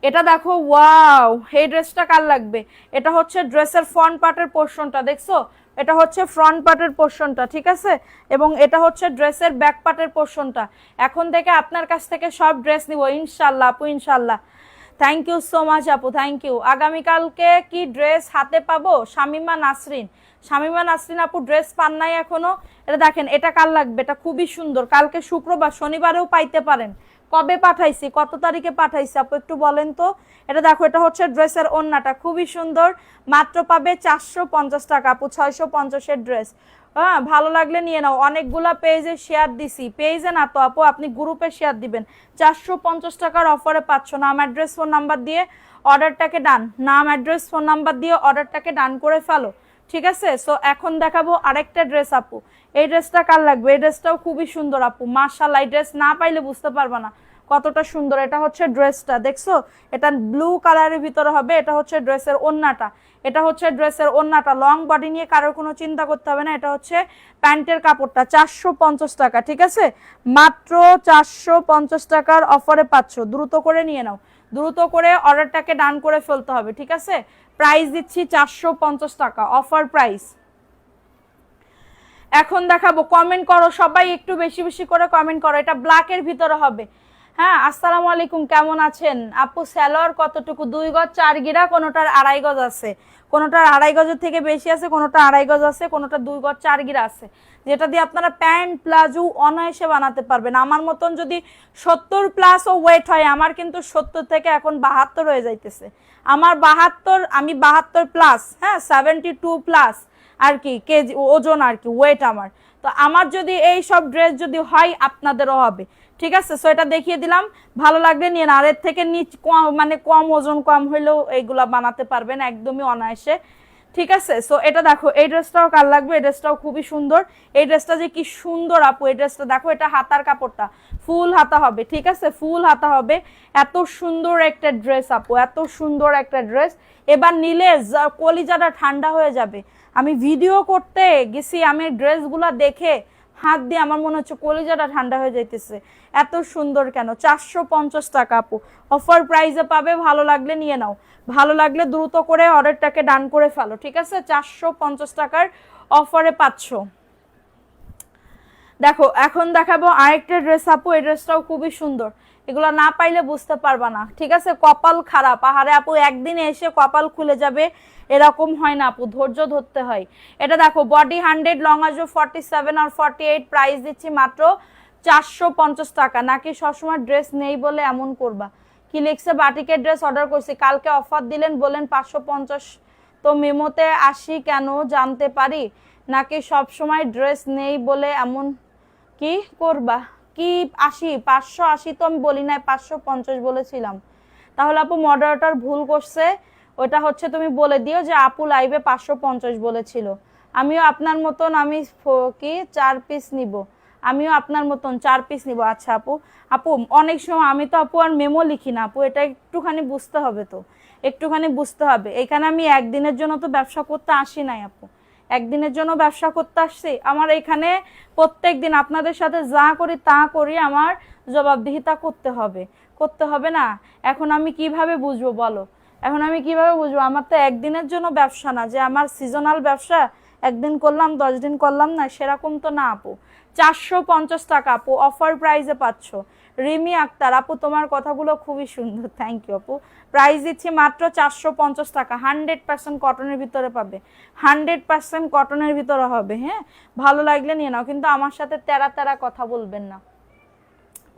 এটা দেখো, ওয়াও, এই ড্রেসটা কার লাগবে? এটা হচ্ছে ড্রেসের ফ্রন্ট পার্টের পোরশনটা, দেখছো, এটা হচ্ছে ফ্রন্ট পার্টের পোরশনটা। ঠিক আছে, এবং এটা হচ্ছে ড্রেসের ব্যাক পার্টের পোরশনটা। এখন থেকে আপনার কাছ থেকে সব ড্রেস নিব ইনশাল্লাহ আপু, ইনশাল্লাহ। থ্যাংক ইউ সো মাচ আপু, থ্যাংক ইউ। আগামীকালকে কি ড্রেস হাতে পাবো? শামিমা নাসরিন, শামিমা নাসরিন আপু, ড্রেস পান নাই এখনো? এটা দেখেন, এটা কার লাগবে? এটা খুবই সুন্দর, কালকে শুক্রবার, শনিবারেও পাইতে পারেন। কবে পাঠাইছি, কত তারিখে পাঠাইছি আপু একটু বলেন তো? এটা দেখো, এটা হচ্ছে ড্রেসের ওন্নাটা, খুবই সুন্দর, মাত্র পাবে 450 টাকা আপু, 650-এর ড্রেস। হ্যাঁ, ভালো লাগলে নিয়ে নাও। অনেকগুলা পেজে শেয়ার দিছি, পেজে না তো আপু, আপনি গ্রুপে শেয়ার দিবেন। 450 টাকার অফারে পাচ্ছ। নাম, অ্যাড্রেস, ফোন নাম্বার দিয়ে অর্ডারটাকে ডান, নাম, অ্যাড্রেস, ফোন নাম্বার দিয়ে অর্ডারটাকে ডান করে ফেলো। ঠিক আছে, সো এখন দেখাবো আরেকটা ড্রেস আপু। এই ড্রেসটা কার লাগবে? এই ড্রেসটাও খুবই সুন্দর আপু, মাশাআল্লাহ। এই ড্রেস না পাইলে বুঝতে পারবা না কতটা সুন্দর। এটা হচ্ছে ড্রেসটা, দেখছো, এটা ব্লু কালারের ভিতরে হবে। এটা হচ্ছে ড্রেসের ওন্নাটা, এটা হচ্ছে ড্রেসের ওন্নাটা। লং বডি নিয়ে কারোর কোনো চিন্তা করতে হবে না। এটা হচ্ছে প্যান্টের কাপড়টা, 450 টাকা। ঠিক আছে, মাত্র 450 টাকার অফারে পাচ্ছ। দ্রুত করে নিয়ে নাও, দ্রুত করে অর্ডারটাকে ডান করে ফেলতে হবে। ঠিক আছে, প্রাইস দিচ্ছি 450 টাকা, অফার প্রাইস। এখন দেখাবো, কমেন্ট করো সবাই, একটু বেশি বেশি করে কমেন্ট করো। এটা ব্ল্যাকের ভিতরে হবে। হ্যাঁ, আসসালামু আলাইকুম, কেমন আছেন আপু? স্যালোয়ার কতটুকু? 2 গজ 4 গিরা, কোনোটার 2.5 গজ আছে, কোনোটার 2.5 গজের থেকে বেশি আছে, কোনোটা 2.5 গজ আছে, কোনোটা 2 গজ 4 গিরা আছে, যেটা দিয়ে আপনারা প্যান্ট প্লাজো অনায়াসে বানাতে পারবেন। আমার মতন যদি 70+ ও ওয়েট হয়, আমার কিন্তু 70 থেকে এখন 72 হয়ে যাইতেছে। আমার 72, আমি 72+, হ্যাঁ 72+ আর কি কেজি ওজন, আর কি ওয়েট আমার। তো আমার যদি এই সব ড্রেস যদি হয়, আপনাদেরও হবে। ঠিক আছে, সো এটা দেখিয়ে দিলাম, ভালো লাগলে নিয়ে না। আর এর থেকে নিচ মানে কম ওজন, কম হইলেও এইগুলা বানাতে পারবেন একদমই অনায়াসে। ঠিক আছে, সো এটা দেখো, এই ড্রেসটাও কার লাগবে? এই ড্রেসটাও খুবই সুন্দর। এই ড্রেসটা যে কি সুন্দর আপু, এই ড্রেসটা দেখো, এটা হাতার কাপড়টা ফুল হাতা হবে। ঠিক আছে, ফুল হাতা হবে। এত সুন্দর একটা ড্রেস আপু, এত সুন্দর একটা ড্রেস। এবার নিলে কলিজাটা ঠান্ডা হয়ে যাবে। আমি ভিডিও করতে গেছি, আমি ড্রেসগুলা দেখে হাত দিয়ে আমার মনে হচ্ছে কলিজাটা ঠান্ডা হয়ে যাইতেছে, এত সুন্দর কেন। 450 টাকা আপু, অফার প্রাইসে পাবে, ভালো লাগলে নিয়ে নাও, ভালো লাগলে দ্রুত করে অর্ডারটাকে ডান করে ফেলো, ঠিক আছে। 450 টাকার অফারে পাচ্ছ। দেখো এখন দেখাবো আরেকটা ড্রেস আপু, এই ড্রেসটাও খুবই সুন্দর, এগুলো না পাইলে বুঝতে পারবা না, ঠিক আছে। কপাল খারাপ, আহারে আপু একদিনে এসে কপাল খুলে যাবে এরকম হয় না আপু, ধৈর্য ধরতে হয়। এটা দেখো বডি 100, লং আজও 47 আর 48, প্রাইস দিচ্ছি মাত্র 450 টাকা। নাকি সবসময় ড্রেস নেই বলে এমন করবা? কি লিখছে? বাটিকের ড্রেস অর্ডার করছি, কালকে অফার দিলেন বলেন 550, তো মেমোতে আসি কেন জানতে পারি? নাকি সবসময় ড্রেস নেই বলে এমন কি করবা? কি 80, 580 তো আমি বলি নাই, 550 বলেছিলাম। তাহলে আপু মডারেটর ভুল করছে, ওটা হচ্ছে তুমি বলে দিও যে আপু লাইভে 550 বলেছিল। আমিও আপনার মতন, আমি কি 4 পিস নিব, আমিও আপনার মতন 4 পিস নিব। আচ্ছা আপু, আপু অনেক সময় আমি তো আপু আর মেমো লিখি না আপু, এটা একটুখানি বুঝতে হবে, তো একটুখানি বুঝতে হবে। এখানে আমি একদিনের জন্য তো ব্যবসা করতে আসি নাই আপু, একদিনের জন্য ব্যবসা করতে আসছি। আমার এখানে প্রত্যেক দিন আপনাদের সাথে যা করি তা করি, আমার জবাবদিহিতা করতে হবে, করতে হবে না? এখন আমি কিভাবে বুঝবো বলো, এখন আমি কিভাবে বুঝবো? আমার তো একদিনের জন্য ব্যবসা না যে আমার সিজনাল ব্যবসা, একদিন করলাম 10 দিন করলাম না, সেরকম তো না আপু। 450 টাকা আপু, অফার প্রাইসে পাচ্ছ। রিমি আক্তার আপু, তোমার কথাগুলো খুবই সুন্দর, থ্যাংক ইউ আপু। প্রাইস দিচ্ছি মাত্র 450 টাকা, 100% কটনের ভিতরে পাবে, 100% কটনের ভিতরে হবে। হ্যাঁ, ভালো লাগলে নিয়ে নাও, কিন্তু আমার সাথে তেরা তেরা কথা বলবেন না।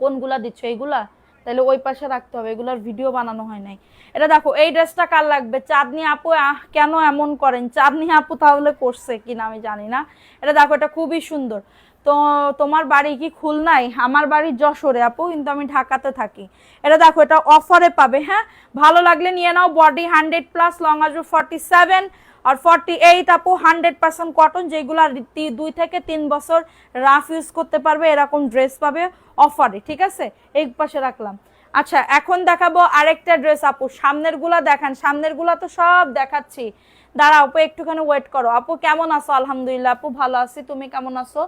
কোনগুলা দিচ্ছ? এইগুলা? তাহলে ওই পাশে রাখতে হবে, এগুলার ভিডিও বানানো হয় নাই। এটা দেখো, এই ড্রেসটা কার লাগবে? চাঁদনি আপু, কেন এমন করেন? চাঁদনি আপু তাহলে করছে কিনা আমি জানি না। এটা দেখো, এটা খুবই সুন্দর। তো তোমার বাড়ি কি খুলনায়? আমার বাড়ি যশোরে আপু, কিন্তু আমি ঢাকাতে থাকি। এটা দেখো, এটা অফারে পাবে। হ্যাঁ, ভালো লাগলে নিয়ে নাও। বডি 100+, লং আজও 47 আর 48 আপু, 100% কটন, যেগুলা 2 থেকে 3 বছর রাফ ইউজ করতে পারবে, এরকম ড্রেস পাবে অফারে, ঠিক আছে। এই পাশে রাখলাম। আচ্ছা এখন দেখাবো আরেকটা ড্রেস আপু, সামনের গুলা দেখান, সামনের গুলা তো সব দেখাচ্ছি। দাঁড়াও আপু, একটুখানি ওয়েট করো। আপু কেমন আছো? আলহামদুলিল্লাহ আপু, ভালো আছি, তুমি কেমন আছো?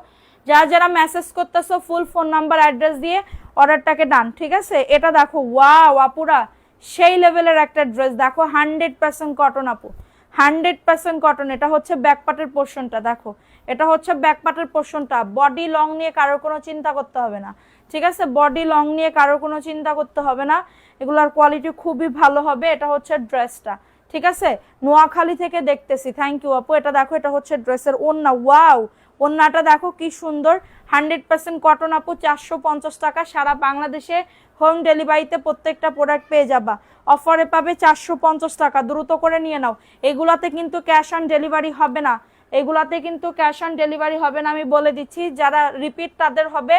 যারা যারা মেসেজ করতেছো ফুল ফোন নাম্বার অ্যাড্রেস দিয়ে অর্ডারটাকে ডান, ঠিক আছে। এটা দেখো, ওয়াও আপুরা, সেই লেভেলের একটা ড্রেস দেখো, 100% কটন আপু, 100% কটন। এটা হচ্ছে ব্যাকপার্টের পোর্শনটা, দেখো এটা হচ্ছে ব্যাকপার্টের পোর্শনটা। বডি লং নিয়ে কারোর কোনো চিন্তা করতে হবে না, ঠিক আছে। বডি লং নিয়ে কারোর কোনো চিন্তা করতে হবে না, এগুলার কোয়ালিটি খুবই ভালো হবে। এটা হচ্ছে ড্রেসটা, ঠিক আছে। নোয়াখালী থেকে দেখতেছি, থ্যাংক ইউ আপু। এটা দেখো, এটা হচ্ছে ড্রেসের ওড়না, ওয়াও, ওড়নাটা দেখো কি সুন্দর, 100% কটন আপু, 450 টাকা। সারা বাংলাদেশে হোম ডেলিভারিতে প্রত্যেকটা প্রোডাক্ট পেয়ে যাবা, অফারে পাবে 450 টাকা। দ্রুত করে নিয়ে নাও। এগুলাতে কিন্তু ক্যাশ অন ডেলিভারি হবে না, এগুলাতে কিন্তু ক্যাশ অন ডেলিভারি হবে না, আমি বলে দিচ্ছি। যারা রিপিট তাদের হবে,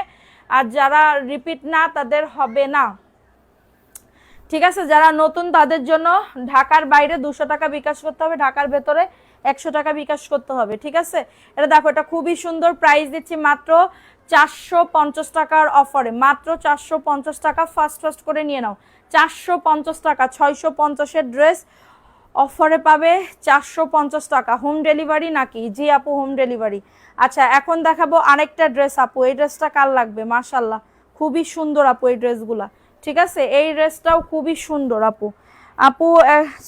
আর যারা রিপিট না তাদের হবে না, ঠিক আছে। যারা নতুন তাদের জন্য ঢাকার বাইরে 200 টাকা বিকাশ করতে হবে, ঢাকার ভেতরে 100 টাকা বিকাশ করতে হবে, ঠিক আছে। এটা দেখো, এটা খুবই সুন্দর, প্রাইস দিচ্ছি মাত্র 450 টাকার অফারে, মাত্র 450 টাকা। ফার্স্ট করে নিয়ে নাও, 450 টাকা। 650-এর ড্রেস অফারে পাবে 450 টাকা। হোম ডেলিভারি নাকি? জি আপু, হোম ডেলিভারি। আচ্ছা এখন দেখাবো আরেকটা ড্রেস আপু, এই ড্রেসটা কার লাগবে? মাশাল্লাহ, খুবই সুন্দর আপু এই ড্রেসগুলা, ঠিক আছে। এই ড্রেসটাও খুবই সুন্দর আপু। আপু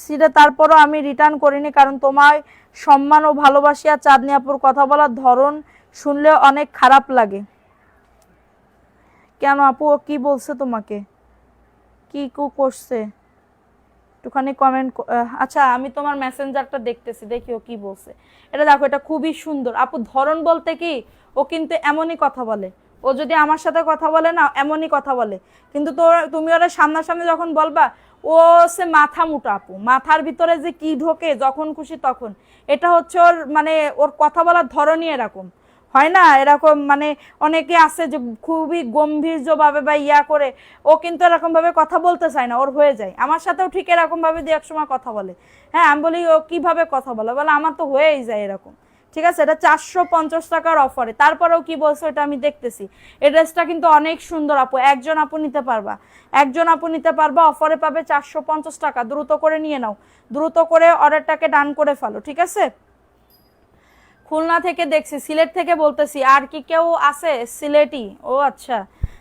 সেটা তারপরও আমি রিটার্ন করিনি, কারণ তোমায় সম্মান ও ভালোবাসি, আর চাঁদনি আপুর কথা বলার ধরন শুনলে অনেক খারাপ লাগে। কেন আপু, ও কি বলছে তোমাকে? কি করছে? একটুখানি কমেন্ট। আচ্ছা আমি তোমার মেসেঞ্জারটা দেখতেছি, দেখি ও কি বলছে। এটা দেখো, এটা খুবই সুন্দর আপু। ধরন বলতে কি, ও কিন্তু এমনই কথা বলে, ও যদি আমার সাথে কথা বলে না এমনই কথা বলে, কিন্তু তুমি ওরা সামনাসামনি যখন বলবা, ও সে মাথা মুটা আপু, মাথার ভিতরে যে কি ঢোকে যখন খুশি তখন। এটা হচ্ছে ওর মানে, ওর কথা বলার ধরনই এরকম, হয় না এরকম, মানে অনেকে আছে যে খুবই গম্ভীর্যভাবে বা ইয়া করে, ও কিন্তু এরকম ভাবে কথা বলতে চায় না, ওর হয়ে যায়। আমার সাথেও ঠিক এরকম ভাবে দু এক সময় কথা বলে। হ্যাঁ, আমি বলি ও কিভাবে কথা বলে, বলে আমার তো হয়েই যায় এরকম, ঠিক আছে। এটা 450 টাকার অফারে, তারপরেও কি বলছো এটা আমি দেখতেছি। এই ড্রেসটা কিন্তু অনেক সুন্দর আপু, একজন আপু নিতে পারবা, একজন আপু নিতে পারবা, অফারে পাবে 450 টাকা। দ্রুত করে নিয়ে নাও, দ্রুত করে অর্ডারটাকে ডান করে ফেলো, ঠিক আছে। খুলনা থেকে দেখছি, সিলেট থেকে বলতেছি। আর কি কেউ আছে সিলেটি? ও আচ্ছা,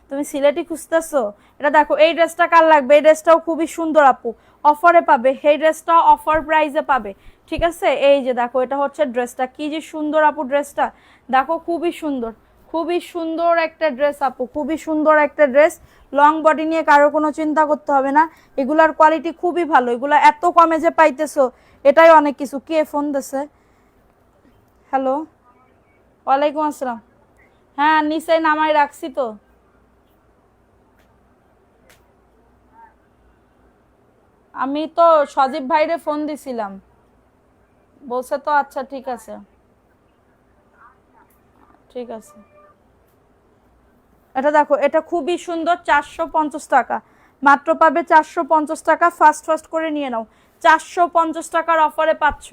তুমি সিলেটি খুঁজতেছো। এটা দেখো, এই ড্রেসটা কার লাগবে? এই ড্রেসটাও খুবই সুন্দর আপু, অফারে পাবে। এই ড্রেসটা অফার প্রাইসে পাবে, ঠিক আছে? এই যে দেখো, এটা হচ্ছে ড্রেসটা, কি যে সুন্দর আপু ড্রেসটা, দেখো খুবই সুন্দর, খুবই সুন্দর একটা ড্রেস আপু, খুবই সুন্দর একটা ড্রেস। লং বডি নিয়ে কারো কোনো চিন্তা করতে হবে না, এগুলার কোয়ালিটি খুবই ভালো। এগুলা এত কমে যে পাইতেছো, এটাই অনেক কিছু। কে ফোন দিছে? হ্যালো, ওয়ালাইকুম আসসালাম। হ্যাঁ, নিচে নামাই রাখছি তো। আমি তো সজীব ভাইরে ফোন দিছিলাম, বলছে তো আচ্ছা ঠিক আছে, ঠিক আছে। এটা দেখো, এটা খুবই সুন্দর, 450 টাকা মাত্র পাবে, 450 টাকা। ফার্স্ট ফার্স্ট করে নিয়ে নাও, 450 টাকার অফারে পাচ্ছ।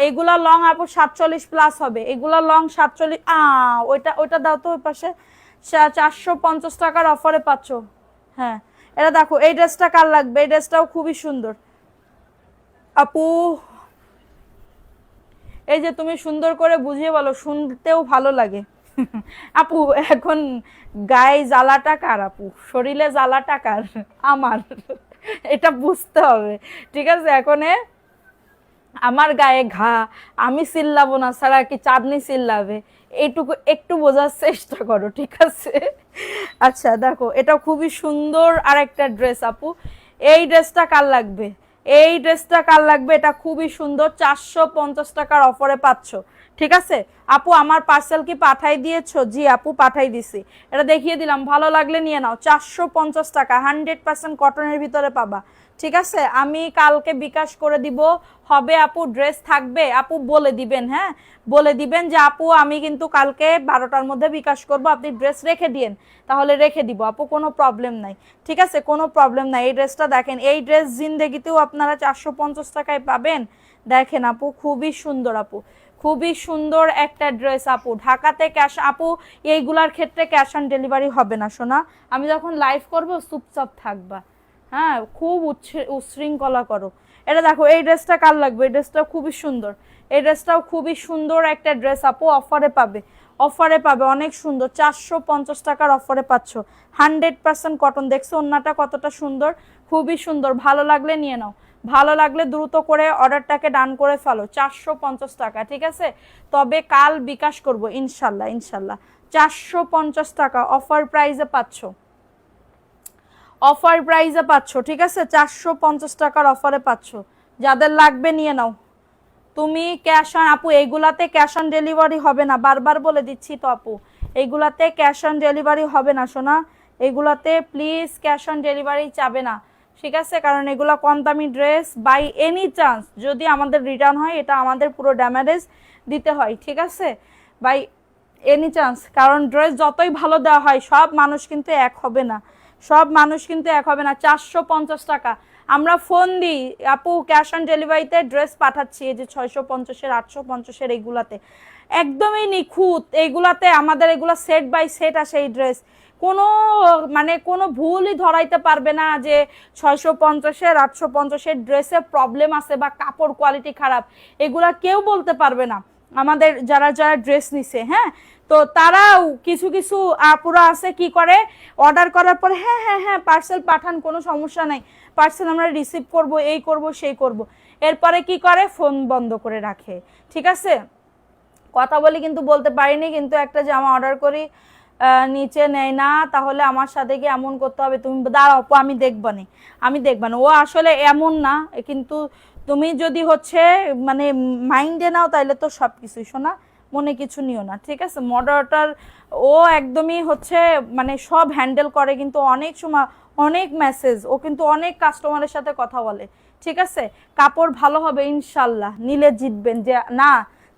এগুলা লং আপু 47+ হবে, এগুলা লং 47। ওইটা ওইটা দাও তো ওই পাশে। 450 টাকার অফারে পাচ্ছ। হ্যাঁ, এটা দেখো, এই ড্রেসটা কার লাগবে? এই ড্রেসটাও খুবই সুন্দর আপু। এই যে তুমি সুন্দর করে বুঝিয়ে বলো, শুনতেও ভালো লাগে। আপু এখন গায়ে জ্বালাটা কার আপু? শরীরে জ্বালাটা কার? আমার। এটা বুঝতে হবে, ঠিক আছে? এখন আমার গায়ে ঘা, আমি চিল্লাবো না ছাড়া কি চাঁদনি চিল্লাবে? এইটুকু একটু বোঝার চেষ্টা করো, ঠিক আছে? আচ্ছা দেখো, এটা খুবই সুন্দর আর একটা ড্রেস আপু। এই ড্রেসটা কার লাগবে? এই ড্রেসটা কার লাগবে? এটা খুবই সুন্দর, 450 টাকার অফারে পাচ্ছ, ঠিক আছে আপু? আমার পার্সেল কি পাঠাই দিয়েছো? জি আপু, পাঠাই দিছি। এটা দেখিয়ে দিলাম, ভালো লাগলে নিয়ে নাও। 450 টাকা, 100% কটনের ভিতরে পাবা, ঠিক আছে? আমি কালকে বিকাশ করে দিব, হবে আপু। ড্রেস থাকবে আপু, বলে দিবেন। হ্যাঁ, বলে দিবেন যে আপু আমি কিন্তু কালকে 12টার মধ্যে বিকাশ করব, আপনি ড্রেস রেখে দিয়েন, তাহলে রেখে দিব আপু, কোনো প্রবলেম নাই, ঠিক আছে? কোনো প্রবলেম নাই। এই ড্রেসটা দেখেন, এই ড্রেস জিন্দেগিতেও আপনারা 450 টাকায় পাবেন। দেখেন আপু, খুবই সুন্দর আপু, খুবই সুন্দর একটা ড্রেস আপু। ঢাকাতে ক্যাশ আপু, এইগুলার ক্ষেত্রে ক্যাশ অন ডেলিভারি হবে না সোনা। আমি যখন লাইভ করব চুপচাপ থাকবা, হ্যাঁ? খুব উচ্ছৃঙ্খলা করো। এটা দেখো, এই ড্রেসটা কার লাগবে? এই ড্রেসটা খুবই সুন্দর, এই ড্রেসটাও খুবই সুন্দর একটা ড্রেস আপু, অফারে পাবে, অফারে পাবে, অনেক সুন্দর। 450 টাকার অফারে পাচ্ছ, 100% কটন। দেখছো ওন্নাটা কতটা সুন্দর? খুবই সুন্দর। ভালো লাগলে নিয়ে নাও, ভালো লাগলে দ্রুত করে অর্ডারটাকে ডান করে ফেলো। 450 টাকা, ঠিক আছে? তবে কাল বিকাশ করব ইনশাল্লাহ, ইনশাল্লাহ। 450 টাকা অফার প্রাইসে পাচ্ছ, অফার প্রাইসে পাচ্ছ, ঠিক আছে? 450 টাকার অফারে পাচ্ছ। যাদের লাগবে নিয়ে নাও। তুমি ক্যাশ অন আপু, এইগুলাতে ক্যাশ অন ডেলিভারি হবে না, বারবার বলে দিচ্ছি তো আপু, এইগুলাতে ক্যাশ অন ডেলিভারি হবে না সোনা। এগুলাতে প্লিজ ক্যাশ অন ডেলিভারি চাবে না, ঠিক আছে? কারণ এগুলা কম দামি ড্রেস। বাই এনি চান্স যদি আমাদের রিটার্ন হয়, এটা আমাদের পুরো ড্যামেজ দিতে হয়, ঠিক আছে? বাই এনি চান্স, কারণ ড্রেস যতই ভালো দেওয়া হয়, সব মানুষ কিন্তু এক হবে না, সব মানুষ কিন্তু এক হবে না। 450 টাকা আমরা ফোন দিই আপু, ক্যাশ অন ডেলিভারিতে ড্রেস পাঠাচ্ছি, এই যে 650-এর, 850-এর, এইগুলাতে একদমই নিখুঁত। এইগুলাতে আমাদের এগুলা সেট বাই সেট আসে এই ড্রেস, কোনো মানে কোনো ভুলই ধরাইতে পারবে না যে 650-এর, 850-এর ড্রেসে প্রবলেম আছে বা কাপড় কোয়ালিটি খারাপ, এগুলা কেউ বলতে পারবে না। আমাদের যারা যারা ড্রেস নিছে, হ্যাঁ, তো তারাও কিছু কিছু আপুরা আছে কি করে, অর্ডার করার পরে হ্যাঁ হ্যাঁ হ্যাঁ পার্সেল পাঠান, কোনো সমস্যা নাই, পার্সেল আমরা রিসিভ করব, এই করব সেই করব, এরপরে কি করে, ফোন বন্ধ করে রাখে, ঠিক আছে? কথা বলি কিন্তু বলতে পারিনি, কিন্তু একটা জামা অর্ডার করি, নিচে নেয় না, তাহলে আমার সাথে কি এমন করতে হবে? তুমি দাঁড়াও আপু, আমি দেখবানি, আমি দেখবানি। ও আসলে এমন না, কিন্তু তুমি যদি হচ্ছে মানে মাইন্ডে নাও, তাইলে তো সব কিছুই শোনা, মনে কিছু নিও না, ঠিক আছে? মডারেটর ও একদমই হচ্ছে মানে সব হ্যান্ডেল করে, কিন্তু অনেক সময় অনেক মেসেজ, ও কিন্তু অনেক কাস্টমারের সাথে কথা বলে, ঠিক আছে? কাপড় ভালো হবে ইনশাল্লাহ, নিলে জিতবেন যে না,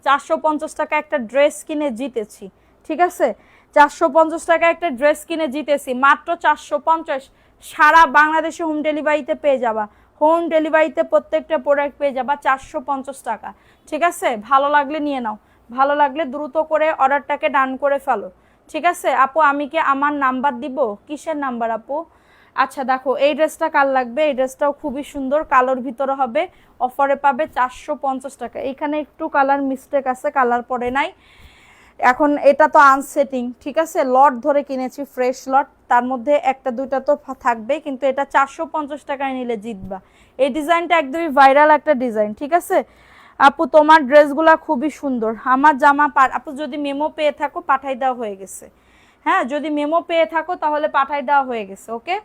450 টাকা একটা ড্রেস কিনে জিতেছি, ঠিক আছে? 450 টাকা একটা ড্রেস কিনে জিতেছি, মাত্র 450। সারা বাংলাদেশে হোম ডেলিভারিতে পেয়ে যাবা, হোম ডেলিভারিতে প্রত্যেকটা প্রোডাক্ট পেয়ে যাবা 450 টাকা, ঠিক আছে? ভালো লাগলে নিয়ে নাও, ভালো লাগলে দ্রুত করে অর্ডারটাকে ডান করে ফেলো, ঠিক আছে আপু? আমি কি আমার নাম্বার দিব? কিসের নাম্বার আপু? আচ্ছা দেখো এই ড্রেসটা কার লাগবে, এই ড্রেসটাও খুবই সুন্দর, কালোর ভিতরে হবে, অফারে পাবে 450 টাকা। এখানে একটু কালার মিস্টেক আছে, কালার পরে নাই। এখন এটা তো আনসেটিং, ঠিক আছে, লট ধরে কিনেছি, ফ্রেশ লট, তার মধ্যে একটা দুইটা তো থাকবে, কিন্তু এটা 450 টাকায় নিলে জিতবা। এই ডিজাইনটা একদমই ভাইরাল একটা ডিজাইন, ঠিক আছে আপু। তোমার ড্রেসগুলা খুবই সুন্দর, আমার জামা আপু যদি মেমো পেয়ে থাকো পাঠাই দেওয়া হয়ে গেছে। হ্যাঁ, যদি মেমো পেয়ে থাকো তাহলে পাঠাই দেওয়া হয়ে গেছে। ওকে,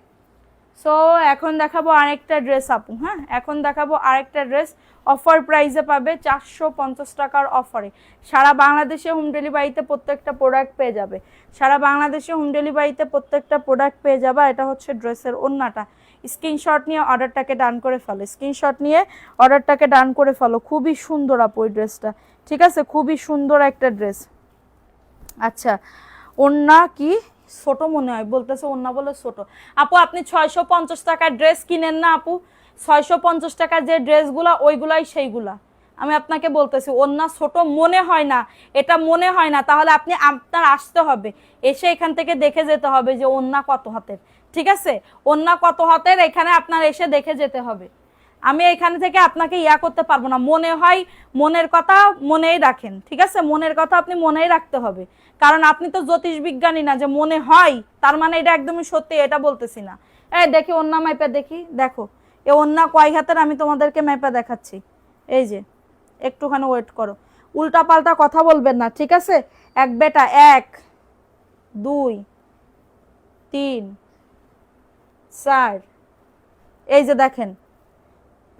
সো এখন দেখাবো আরেকটা ড্রেস আপু। হ্যাঁ, এখন দেখাবো আরেকটা ড্রেস, অফার প্রাইসে পাবে 450 টাকার অফারে। সারা বাংলাদেশে হোম ডেলিভারিতে প্রত্যেকটা প্রোডাক্ট পেয়ে যাবে, সারা বাংলাদেশে হোম ডেলিভারিতে প্রত্যেকটা প্রোডাক্ট পেয়ে যাবে। এটা হচ্ছে ড্রেসের ওড়নাটা। স্ক্রিনশট নিয়ে অর্ডারটাকে ডান করে ফেলো, স্ক্রিনশট নিয়ে অর্ডারটাকে ডান করে ফেলো। খুবই সুন্দর আপু এই ড্রেসটা, ঠিক আছে, খুবই সুন্দর একটা ড্রেস। আচ্ছা, ওড়না কি ছোট মনে হয়, বলতেছে ওড়না বলে ছোট। আপু আপনি 650 টাকার ড্রেস কিনেন না আপু, 650 টাকার যে ড্রেসগুলা ওইগুলাই সেইগুলা। আমি আপনাকে বলতেছি ওড়না ছোট মনে হয় না, এটা মনে হয় না, তাহলে আপনি আপনার আসতে হবে, এসে এখান থেকে দেখে যেতে হবে যে ওড়না কত হাতের, ঠিক আছে, ওড়না কত হাতের এখানে আপনার এসে দেখে যেতে হবে। আমি এখান থেকে আপনাকে ইয়া করতে পারবো না। মনে হয়, মনের কথা মনেই রাখেন, ঠিক আছে, মনের কথা আপনি মনেই রাখতে হবে, কারণ আপনি তো জ্যোতিষ বিজ্ঞানী না যে মনে হয় তার মানে এটা একদমই সত্যি, এটা বলতেছি না। এই দেখি ওন্না মাইপা দেখি, দেখো এ ওন্না কয় হাতের আমি তোমাদেরকে মাইপা দেখাচ্ছি। এই যে একটুখানি ওয়েট করো, উল্টা পাল্টা কথা বলবেন না, ঠিক আছে। এক বেটা, 1 2 3 4, এই যে দেখেন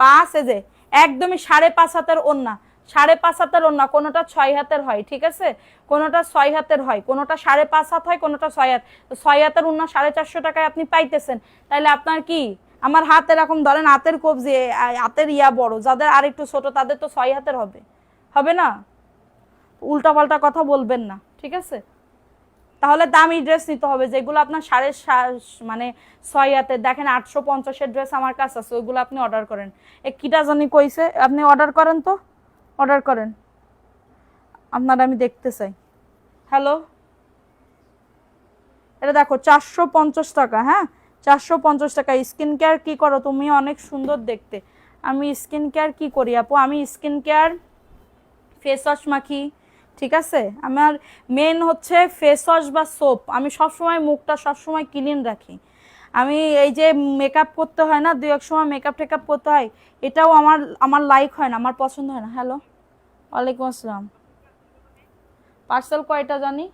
5, এই যে একদমই 5.5 হাতের ওন্না, 5.5 হাতের ওন্না, কোনোটা 6 হাতের হয়, ঠিক আছে, কোনোটা 6 হাতের হয়, কোনোটা 5.5 হাত হয়, কোনোটা 6 হাত। তো 6 হাতের ওন্না 450 টাকায় আপনি পাইতেছেন, তাহলে আপনার কি, আমার হাত এরকম ধরেন, হাতের কবজি, হাতের ইয়া বড়, যাদের আর একটু ছোট তাদের তো 6 হাতের হবে, হবে না? উল্টা পাল্টা কথা বলবেন না, ঠিক আছে। তাহলে দামি ড্রেস নিতে হবে, যেগুলো আপনার 6.5 হাতের। দেখেন 850-এর ড্রেস আমার কাছে আছে, ওইগুলো আপনি অর্ডার করেন। কিটা জানি কইছে, আপনি অর্ডার করেন তো, অর্ডার করেন, আপনার আমি দেখতে চাই। হ্যালো, এটা দেখো 450 টাকা। হ্যাঁ, 450 টাকা। স্কিন কেয়ার কি করো তুমি? অনেক সুন্দর দেখতে। আমি স্কিন কেয়ার কি করি আপু? আমি স্কিন কেয়ার ফেস ওয়াশ মাখি, ঠিক আছে, আমার মেন হচ্ছে ফেস ওয়াশ বা সোপ। আমি সবসময় মুখটা সবসময় ক্লিন রাখি। আমি এই যে মেকআপ করতে হয় না, 2-1 সময় মেকআপ টেকআপ করতে হয়, এটাও আমার আমার লাইক হয় না, আমার পছন্দ হয় না। হ্যালো, ওয়ালাইকুম আসসালাম। পার্সেল কয়টা জানি?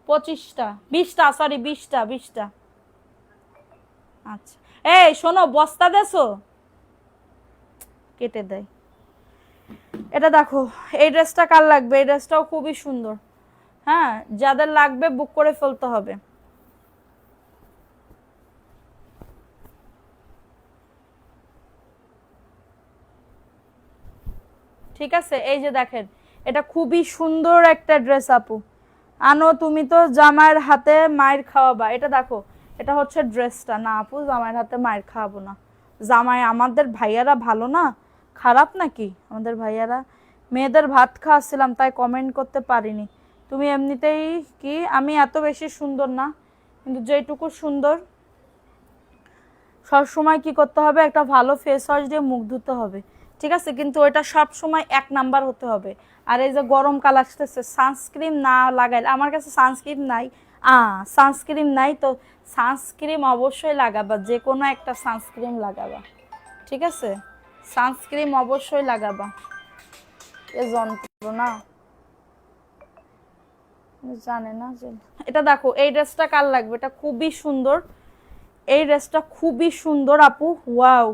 25টা, 20টা, সরি 20টা, 20টা। আচ্ছা, এই শোনো, বস্তা দেছো, কেটে দেয়। এটা দেখো, এই ড্রেসটা কার লাগবে? এই ড্রেসটাও খুবই সুন্দর। হ্যাঁ, যাদের লাগবে বুক করে ফেলতে হবে। ঠিক আছে, এই যে দেখেন, এটা খুবই সুন্দর একটা ড্রেস আপু। আনো, তুমি তো জামাইয়ের হাতে মায়ের খাওয়াবা। এটা দেখো, এটা হচ্ছে ড্রেসটা। না আপু, জামাইয়ের হাতে মায়ের খাওয়াবো না। জামাই আমাদের ভাইয়ারা ভালো না, খারাপ নাকি আমাদের ভাইয়ারা? মেয়েদের ভাত খাওয়াচ্ছিলাম তাই কমেন্ট করতে পারিনি। তুমি এমনিতেই কি, আমি এত বেশি সুন্দর না, কিন্তু যেটুকু সুন্দর, সব সময় কি করতে হবে, একটা ভালো ফেস ওয়াশ দিয়ে মুখ ধুতে হবে, ঠিক আছে, কিন্তু ওইটা সব সময় 1 নাম্বার হতে হবে। আর এই যে গরমকাল আসতেছে, সানস্ক্রিন না লাগাইলে, আমার কাছে সানস্ক্রিন নাই, সানস্ক্রিন নাই তো সানস্ক্রিন অবশ্যই লাগাবা, যে কোনো একটা সানস্ক্রিন লাগাবা, ঠিক আছে, সানস্ক্রিন অবশ্যই লাগাবা। এ যন্ত্রণা জানে না যে। এটা দেখো, এই ড্রেসটা কার লাগবে? এটা খুবই সুন্দর, এই ড্রেসটা খুবই সুন্দর আপু, ওয়াও।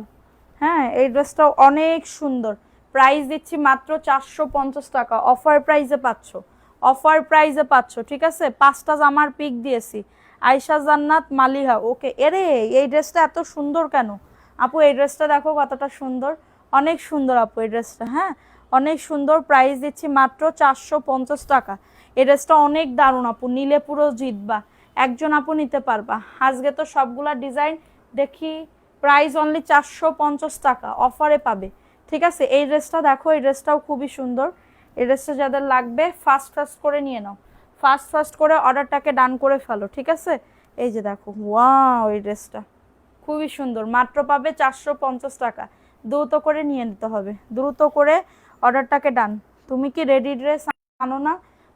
হ্যাঁ, এই ড্রেসটাও অনেক সুন্দর। প্রাইস দিচ্ছি মাত্র 450 টাকা, অফার প্রাইসে পাচ্ছ, অফার প্রাইসে পাচ্ছ, ঠিক আছে। 5টা জামার পিক দিয়েছি। আয়শা জান্নাত মালিহা, ওকে। এরে এই ড্রেসটা এত সুন্দর কেন আপু? এই ড্রেসটা দেখো কতটা সুন্দর, অনেক সুন্দর আপু এই ড্রেসটা। হ্যাঁ, অনেক সুন্দর। প্রাইস দিচ্ছি মাত্র 450 টাকা। এই ড্রেসটা অনেক দারুণ আপু, নিলে পুরো জিতবা। একজন আপু নিতে পারবা। আজকে তো সবগুলা ডিজাইন দেখি, প্রাইস অনলি 450 টাকা, অফারে পাবে, ঠিক আছে। এই ড্রেসটা দেখো, এই ড্রেসটাও খুবই সুন্দর। এই ড্রেসটা যাদের লাগবে ফাস্ট ফাস্ট করে নিয়ে নাও, ফাস্ট করে অর্ডারটাকে ডান করে ফেলো, ঠিক আছে। এই যে দেখো, ওয়াও, এই ড্রেসটা খুবই সুন্দর, মাত্র পাবে 450 টাকা। দ্রুত করে নিয়ে নিতে হবে, দ্রুত করে অর্ডারটাকে ডান। তুমি কি রেডি ড্রেস আনো না?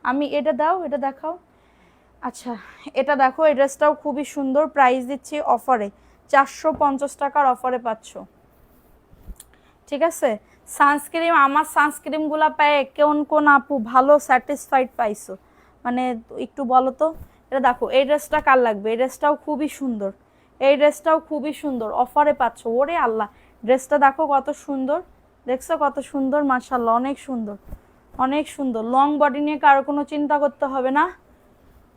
আমি এটা দাও, এটা দেখাও। আচ্ছা এটা দেখো, এই ড্রেসটাও খুবই সুন্দর, প্রাইস দিচ্ছি অফারে 450 টাকার অফারে পাচ্ছ। ঠিক আছে, সানস্ক্রিন, আমার সানস্ক্রিনগুলো পেয়ে কোন আপু ভালো স্যাটিসফাইড পাইছো, মানে একটু বলো তো। এটা দেখো, এই ড্রেসটা কার লাগবে? এই ড্রেসটাও খুবই সুন্দর, এই ড্রেসটাও খুবই সুন্দর, অফারে পাচ্ছ। ওরে আল্লাহ, ড্রেসটা দেখো কত সুন্দর, দেখছো কত সুন্দর, মাশাআল্লাহ অনেক সুন্দর, অনেক সুন্দর। লং বডি নিয়ে কারো কোনো চিন্তা করতে হবে না।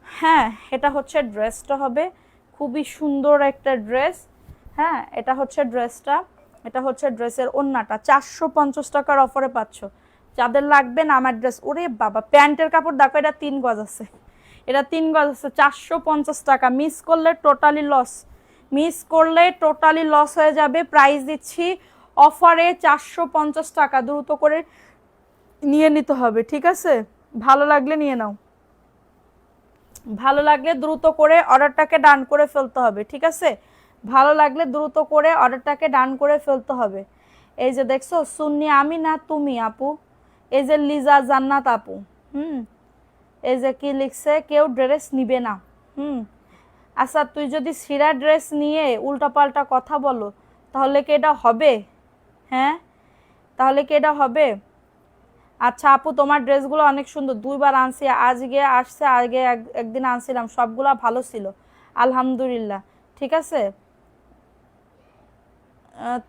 হ্যাঁ, এটা হচ্ছে ড্রেসটা হবে, খুবই সুন্দর একটা ড্রেস। হ্যাঁ, এটা হচ্ছে ড্রেসটা, এটা হচ্ছে ড্রেসের ওড়নাটা। 450 টাকার অফারে পাচ্ছ। যাদের লাগবে না আমার ড্রেস, ওরে বাবা, প্যান্টের কাপড় দেখো, এটা 3 গজ আছে, এটা 3 গজ আছে, 450 টাকা। মিস করলে টোটালি লস, মিস করলে টোটালি লস হয়ে যাবে। প্রাইস দিচ্ছি অফারে 450 টাকা, দ্রুত করে নিয়ে নিতে হবে। ঠিক আছে, ভালো লাগলে নিয়ে নাও, ভালো লাগলে দ্রুত করে অর্ডারটাকে ডান করে ফেলতে হবে। ঠিক আছে, ভালো লাগলে দ্রুত করে অর্ডারটাকে ডান করে ফেলতে হবে। এই যে দেখছো, সুন্নি আমি না তুমি আপু, এই যে লিজা জান্নাত আপু, এই যে কি লিখছে, কেউ ড্রেস নিবে না। আচ্ছা, তুই যদি ছিঁড়া ড্রেস নিয়ে উল্টাপাল্টা কথা বলো, তাহলে কি এটা হবে? হ্যাঁ, তাহলে কি এটা হবে? আচ্ছা আপু, তোমার ড্রেসগুলো অনেক সুন্দর, 2বার আনছি, আজকে আসছে, আগে একদিন আনছিলাম, সবগুলা ভালো ছিল আলহামদুলিল্লাহ। ঠিক আছে,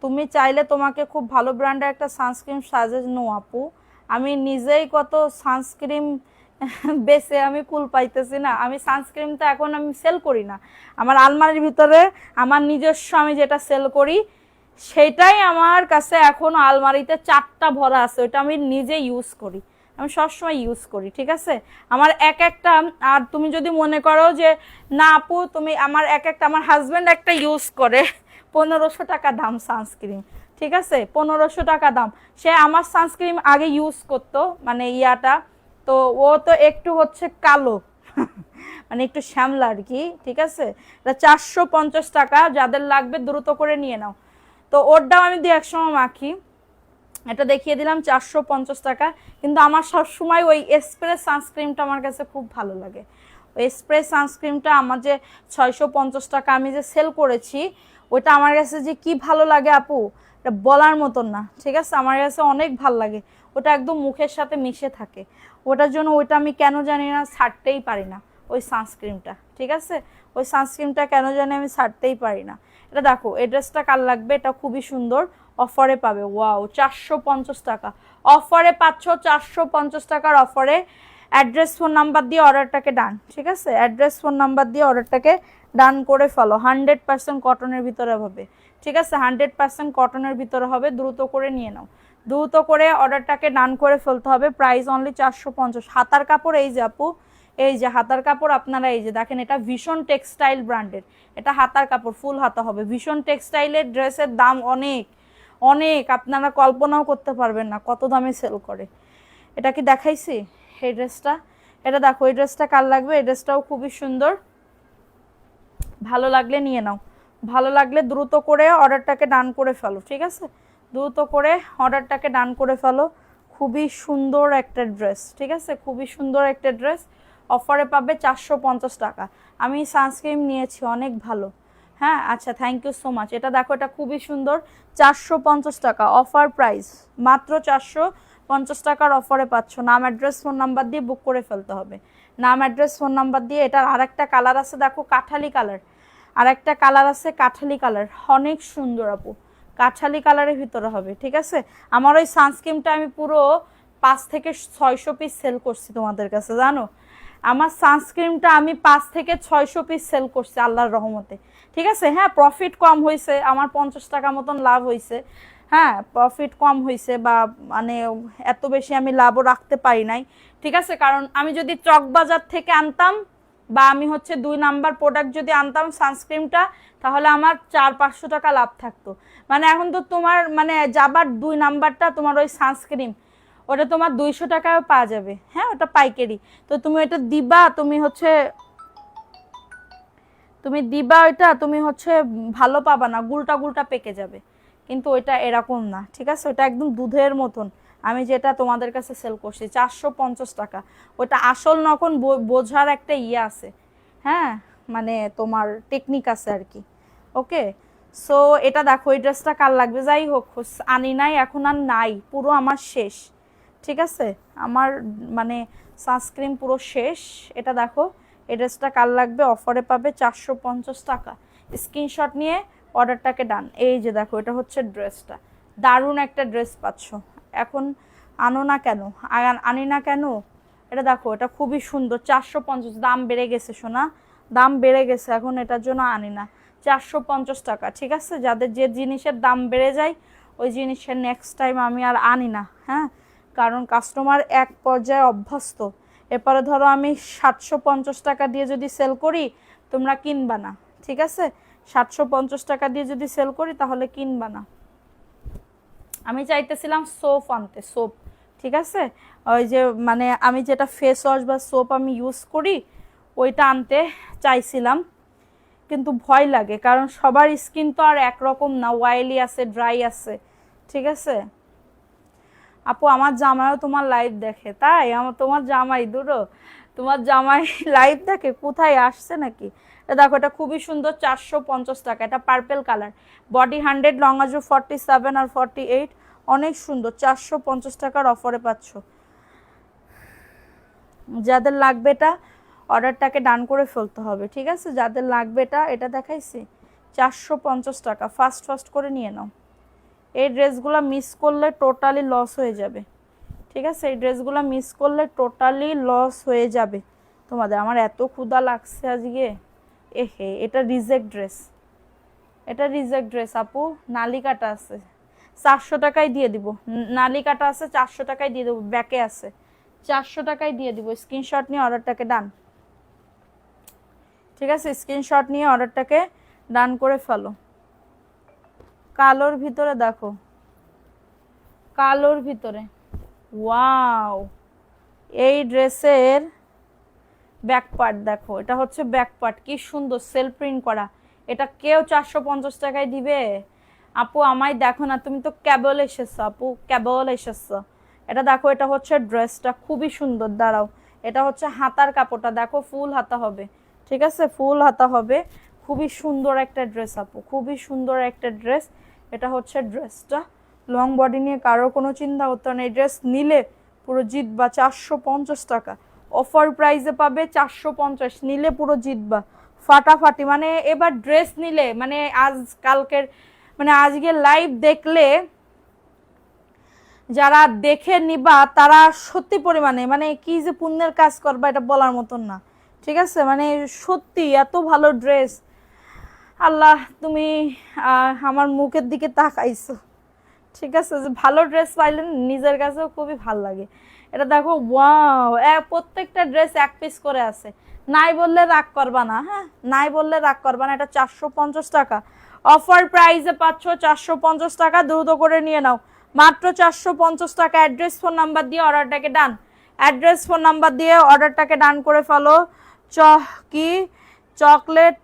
তুমি চাইলে তোমাকে খুব ভালো ব্র্যান্ডের একটা সানস্ক্রিন সাজেস্ট নো আপু, আমি নিজেই কত সানস্ক্রিন বেছে আমি কুল পাইতেছি না। আমি সানস্ক্রিনটা এখন আমি সেল করি না, আমার আলমারির ভিতরে আমার নিজস্ব আমি যেটা সেল করি সেটাই আমার কাছে এখনো আলমারিতে 4টা ভরা আছে, ওটা আমি নিজে ইউজ করি, আমি সবসময় ইউজ করি। ঠিক আছে, আমার এক একটা, আর তুমি যদি মনে করো যে না আপু তুমি, আমার এক একটা, আমার হাজব্যান্ড একটা ইউজ করে 1500 টাকা দাম সানস্ক্রিন। ঠিক আছে, 1500 টাকা দাম। সে আমার সানস্ক্রিন আগে ইউজ করতো, মানে ইয়াটা, তো ও তো একটু হচ্ছে কালো মানে একটু শ্যামলা আর কি। ঠিক আছে, এটা 450 টাকা, যাদের লাগবে দ্রুত করে নিয়ে নাও। তো ওরটাও আমি 2 এক সময় মাখি, এটা দেখিয়ে দিলাম 450 টাকা। কিন্তু আমার সবসময় ওই স্প্রে সানস্ক্রিনটা আমার কাছে খুব ভালো লাগে। ওই স্প্রে সানস্ক্রিনটা আমার যে 650 টাকা আমি যে সেল করেছি, ওইটা আমার কাছে যে কি ভালো লাগে আপু, এটা বলার মতন না। ঠিক আছে, আমার কাছে অনেক ভালো লাগে, ওটা একদম মুখের সাথে মিশে থাকে, ওটার জন্য ওইটা আমি কেন জানি না ছাড়তেই পারি না ওই সানস্ক্রিনটা। ঠিক আছে, ওই সানস্ক্রিনটা কেন জানি আমি ছাড়তেই পারি না। এটা দেখো, এই ড্রেসটা কার লাগবে, এটা খুবই সুন্দর, অফারে পাবে। ওয়াও, 450 টাকা অফারে পাচ্ছ, 450 টাকার অফারে। অ্যাড্রেস ফোন নাম্বার দিয়ে অর্ডারটাকে ডান। ঠিক আছে, অ্যাড্রেস ফোন নাম্বার দিয়ে অর্ডারটাকে ডান করে ফেলো। 100% কটনের ভিতরে হবে। ঠিক আছে, 100% কটনের ভিতরে হবে, দ্রুত করে নিয়ে নাও, দ্রুত করে অর্ডারটাকে ডান করে ফেলতে হবে। Price only 450। হাতার কাপড় এই যে আপু, এই যে হাতার কাপড়, আপনারা এই যে দেখেন, এটা ভীষণ টেক্সটাইল ব্র্যান্ডের, এটা হাতার কাপড়, ফুল হাতা হবে। ভীষণ টেক্সটাইলের ড্রেসের দাম অনেক অনেক, আপনারা কল্পনাও করতে পারবেন না কত দামে সেল করে। এটা কি দেখাইছি এই ড্রেসটা? এটা দেখো, এই ড্রেসটা কার লাগবে, এই ড্রেসটাও খুবই সুন্দর, ভালো লাগলে নিয়ে নাও, ভালো লাগলে দ্রুত করে অর্ডারটাকে ডান করে ফেলো। ঠিক আছে, দ্রুত করে অর্ডারটাকে ডান করে ফেলো। খুবই সুন্দর একটা ড্রেস। ঠিক আছে, খুবই সুন্দর একটা ড্রেস, অফারে পাবে 450 টাকা। আমি সানস্ক্রিন নিয়েছি, অনেক ভালো। হ্যাঁ, আচ্ছা, থ্যাংক ইউ সো মাচ। এটা দেখো, এটা খুবই সুন্দর, 450 টাকা অফার প্রাইস, মাত্র 450 টাকার অফারে পাচ্ছ। নাম অ্যাড্রেস ফোন নাম্বার দিয়ে বুক করে ফেলতে হবে, নাম অ্যাড্রেস ফোন নাম্বার দিয়ে। এটার আরেকটা কালার আছে, দেখো কাঠালি কালার, আরেকটা কালার আছে কাঠালি কালার, অনেক সুন্দর আপু, কাঠালি কালারের ভিতরে হবে। ঠিক আছে, আমার ওই সানস্ক্রিনটা আমি পুরো 5 থেকে 600 পিস সেল করছি তোমাদের কাছে, জানো? আমার সানস্ক্রিনটা আমি 5 থেকে 600 পিস সেল করছি আল্লাহর রহমতে। ঠিক আছে, হ্যাঁ প্রফিট কম হয়েছে, আমার 50 টাকা মতন লাভ হয়েছে। হ্যাঁ, প্রফিট কম হয়েছে, বা মানে এত বেশি আমি লাভও রাখতে পারি নাই। ঠিক আছে, কারণ আমি যদি চকবাজার থেকে আনতাম, বা আমি হচ্ছে 2 নাম্বার প্রোডাক্ট যদি আনতাম সানস্ক্রিনটা, তাহলে আমার 400-500 টাকা লাভ থাকতো। মানে এখন তো তোমার মানে যাবার 2 নাম্বারটা তোমার ওই সানস্ক্রিন, ওটা তোমার 200 টাকায় পাওয়া যাবে। হ্যাঁ, ওটা পাইকারি, তো তুমি এটা দিবা, তুমি হচ্ছে তুমি দিবা ওইটা, তুমি হচ্ছে ভালো পাবা না, গুলটা গুলটা পেকে যাবে। কিন্তু ওইটা এরকম না, ঠিক আছে? ওইটা একদম দুধের মতন। আমি যেটা তোমাদের কাছে সেল করছি 450 টাকা। ওইটা আসল নকল বোঝার একটা ইয়ে আছে, হ্যাঁ, মানে তোমার টেকনিক আছে আর কি। ওকে, সো এটা দেখো, এই ড্রেসটা কার লাগবে? যাই হোক, আনি নাই, এখন আর নাই, পুরো আমার শেষ, ঠিক আছে? আমার মানে সানস্ক্রিন পুরো শেষ। এটা দেখো, এই ড্রেসটা কার লাগবে? অফারে পাবে 450 টাকা। স্ক্রিনশট নিয়ে অর্ডারটাকে ডান। এই যে দেখো, এটা হচ্ছে ড্রেসটা, দারুণ একটা ড্রেস পাচ্ছ। এখন আনো না কেন, আনি না কেন? এটা দেখো, এটা খুবই সুন্দর। 450, দাম বেড়ে গেছে সোনা, দাম বেড়ে গেছে, এখন এটার জন্য আনি না। 450 টাকা, ঠিক আছে? যাদের যে জিনিসের দাম বেড়ে যায় ওই জিনিসের নেক্সট টাইম আমি আর আনি না, হ্যাঁ, কারণ কাস্টমার এক পর্যায়ে অভ্যস্ত। এরপরে ধরো আমি 750 টাকা দিয়ে যদি সেল করি, তোমরা কিনবা না, ঠিক আছে? 750 টাকা দিয়ে যদি সেল করি তাহলে কিনবা না। আমি চাইতেছিলাম সোপ আনতে, সোপ, ঠিক আছে? ওই যে মানে আমি যেটা ফেস ওয়াশ বা সোপ আমি ইউজ করি ওইটা আনতে চাইছিলাম, কিন্তু ভয় লাগে, কারণ সবার স্কিন তো আর একরকম না, অয়েলি আছে, ড্রাই আছে, ঠিক আছে? আপু আমার জামাইও তোমার লাইভ দেখে? তাই? আমার তোমার জামাই দুটো, তোমার জামাই লাইভ দেখে? কোথায় আসছে নাকি? দেখো, এটা খুবই সুন্দর, 450 টাকা। এটা পার্পেল কালার, বডি 100, লং আজু 47 আর 48, অনেক সুন্দর। 450 টাকার অফারে পাচ্ছ। যাদের লাগবে এটা অর্ডারটাকে ডান করে ফেলতে হবে, ঠিক আছে? যাদের লাগবে এটা, এটা দেখাইছি 450 টাকা, ফাস্ট ফাস্ট করে নিয়ে নাও। এই ড্রেসগুলো মিস করলে টোটালি লস হয়ে যাবে, ঠিক আছে? এই ড্রেসগুলো মিস করলে টোটালি লস হয়ে যাবে তোমাদের। আমার এত ক্ষুধা লাগছে আজকে, এহে, এটা রিজেক্ট ড্রেস, এটা রিজেক্ট ড্রেস আপু, নালি কাটা আছে, 400 টাকায় দিয়ে দিব। নালি কাটা আছে, 400 টাকায় দিয়ে দেবো, ব্যাকে আছে, 400 টাকায় দিয়ে দিব। স্ক্রিনশট নিয়ে অর্ডারটাকে ডান, ঠিক আছে? স্ক্রিনশট নিয়ে অর্ডারটাকে ডান করে ফেলো। কালোর ভিতরে দেখো, কালোর ভিতরে, ওয়াও, এই ড্রেসের ব্যাক পার্ট দেখো, এটা হচ্ছে ব্যাক পার্ট, কি সুন্দর সেলফ প্রিন্ট করা। এটা কেউ 450 টাকায় দিবে? আপু আমায় দেখো না, তুমি তো কেবল এসেছো আপু, কেবল এসেছো। এটা দেখো, এটা হচ্ছে ড্রেসটা, খুবই সুন্দর। দাঁড়াও, এটা হচ্ছে হাতার কাপড়টা দেখো, ফুল হাতা হবে, ঠিক আছে? ফুল হাতা হবে, খুবই সুন্দর একটা ড্রেস আপু, খুবই সুন্দর একটা ড্রেস। এটা হচ্ছে ড্রেসটা, লং বডি নিয়ে কারোর কোনো চিন্তা হতো না। এই ড্রেস নিলে পুরো জিতবা, 450 টাকা অফার প্রাইসে পাবে। 450 নিলে পুরো জিতবা, ফাটাফাটি। মানে এবার ড্রেস নিলে মানে আজ কালকের মানে আজকে লাইভ দেখলে যারা দেখে নিবা তারা সত্যি পরিমাণে মানে কি যে পুণ্যের কাজ করবা এটা বলার মতন না, ঠিক আছে? মানে সত্যি এত ভালো ড্রেস, আল্লাহ তুমি আমার মুখের দিকে তাকাইছো, ঠিক আছে? যে ভালো ড্রেস পাইলেন নিজের কাছেও খুবই ভাল লাগে। এটা দেখো, ওয়াও, প্রত্যেকটা ড্রেস এক পিস করে আছে। নাই বললে রাগ করবা না, হ্যাঁ, নাই বললে রাগ করবা না। এটা 450 টাকা অফার প্রাইসে পাচ্ছ, 450 টাকা, দ্রুত করে নিয়ে নাও, মাত্র 450 টাকা। অ্যাড্রেস ফোন নাম্বার দিয়ে অর্ডারটাকে ডান, অ্যাড্রেস ফোন নাম্বার দিয়ে অর্ডারটাকে ডান করে ফেলো। কি চকলেট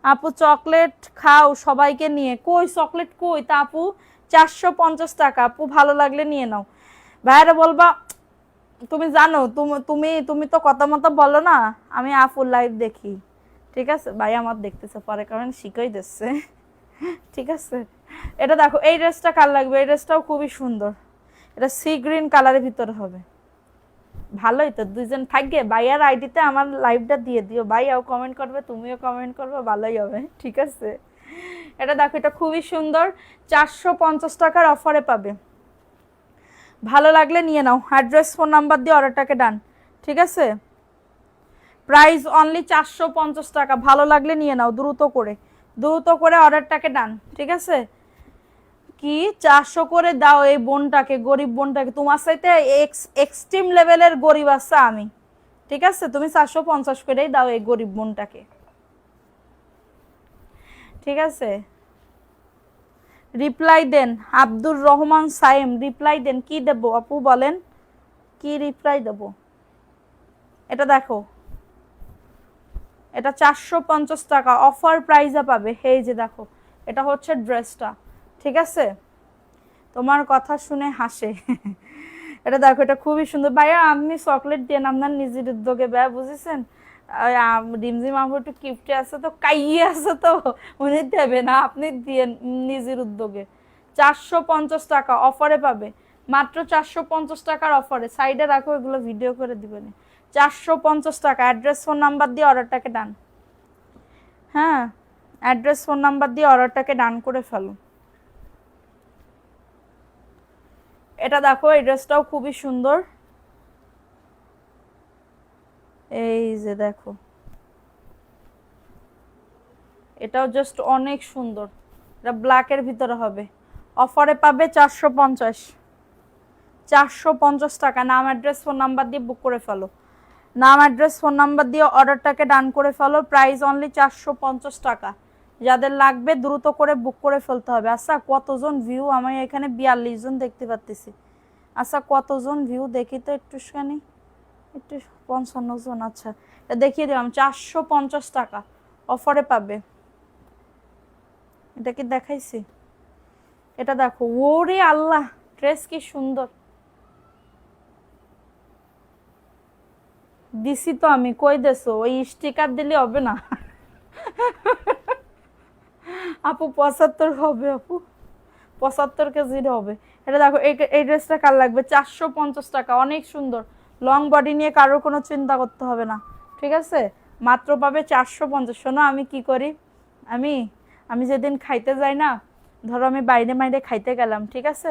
আপু, চকলেট খাও সবাইকে নিয়ে, কই চকলেট কই? তা আপু 450 টাকা, আপু ভালো লাগলে নিয়ে নাও। ভাইয়ারা বলবা তুমি জানো, তুমি তুমি তো কথা মতো বলো না, আমি আফুর লাইভ দেখি, ঠিক আছে? ভাই আমার দেখতেছে, পরে কারণ শিখাই দিচ্ছে, ঠিক আছে? এটা দেখো, এই ড্রেসটা কার লাগবে? এই ড্রেসটাও খুবই সুন্দর, এটা সি গ্রিন কালারের ভিতরে হবে। ভালোই তো, দুইজন থাকবে। ভাইয়ার আইডিতে আমার লাইভটা দিয়ে দিও, ভাইয়াও কমেন্ট করবে, তুমিও কমেন্ট করবে, ভালোই হবে, ঠিক আছে? এটা দেখো, এটা খুবই সুন্দর, 450 টাকার অফারে পাবে। ভালো লাগলে নিয়ে নাও, অ্যাড্রেস ফোন নাম্বার দিয়ে অর্ডারটাকে ডান, ঠিক আছে? প্রাইস অনলি 450 টাকা, ভালো লাগলে নিয়ে নাও, দ্রুত করে, দ্রুত করে অর্ডারটাকে ডান, ঠিক আছে? কি 400 করে দাও এই বোনটাকে, গরিব বোনটাকে, তোমার সাথে এক্সট্রিম লেভেলের গরিব আছে আমি, ঠিক আছে? তুমি 450 করেই দাও এই গরিব বোনটাকে, ঠিক আছে? রিপ্লাই দেন, আব্দুর রহমান সাইম, রিপ্লাই দেন। কি দেব আপু বলেন, কি রিপ্লাই দেব? এটা দেখো, এটা 450 টাকা অফার প্রাইসে পাবে। এই যে দেখো, এটা হচ্ছে ড্রেসটা, ঠিক আছে? তোমার কথা শুনে হাসে। এটা দেখো, এটা খুবই সুন্দর। ভাইয়া আপনি চকলেট দেন আপনার নিজের উদ্যোগে, ভাইয়া বুঝেছেন? ডিমজিম আপু একটু কিফটে আছে তো, কাইয়ে আছে তো, উনি দেবে না, আপনি দিয়ে নিজের উদ্যোগে। 450 টাকা অফারে পাবে, মাত্র 450 টাকার অফারে। সাইডে রাখো, এগুলো ভিডিও করে দিবেন। 450 টাকা। অ্যাড্রেস ফোন নাম্বার দিয়ে অর্ডারটাকে ডান। হ্যাঁ, অ্যাড্রেস ফোন নাম্বার দিয়ে অর্ডারটাকে ডান করে ফেলো। এটা দেখো, এই ড্রেসটাও খুবই সুন্দর। এই যে দেখো, এটাও জাস্ট অনেক সুন্দর। এটা ব্ল্যাকের ভিতরে হবে, অফারে পাবে 450। 450 টাকা। নাম অ্যাড্রেস ফোন নাম্বার দিয়ে বুক করে ফেলো। নাম অ্যাড্রেস ফোন নাম্বার দিয়ে অর্ডারটাকে ডান করে ফেলো। প্রাইস অনলি 450 টাকা। যাদের লাগবে দ্রুত করে বুক করে ফেলতে হবে। আচ্ছা কতজন ভিউ? আমি এখানে 42 জন দেখতে পাচ্ছি। আচ্ছা কতজন ভিউ দেখি তো একটুখানি, একটু 55 জন। আচ্ছা, এটা দেখিয়ে দিলাম, 450 টাকা অফারে পাবে। এটা কি দেখাইছি? এটা দেখো, ওরে আল্লাহ, ড্রেস কি সুন্দর দিছি তো আমি। কই দেছো? ওই স্টিকার দিলে হবে না। আপু 75 হবে, আপু 75 কেজির হবে। এটা দেখো, এই ড্রেসটা কার লাগবে? 450 টাকা, অনেক সুন্দর। লং বডি নিয়ে কারোর কোনো চিন্তা করতে হবে না, ঠিক আছে? মাত্র পাবে 450। শোনো আমি কি করি, আমি আমি যেদিন খাইতে যাই না, ধরো আমি বাইরে মাইরে খাইতে গেলাম, ঠিক আছে?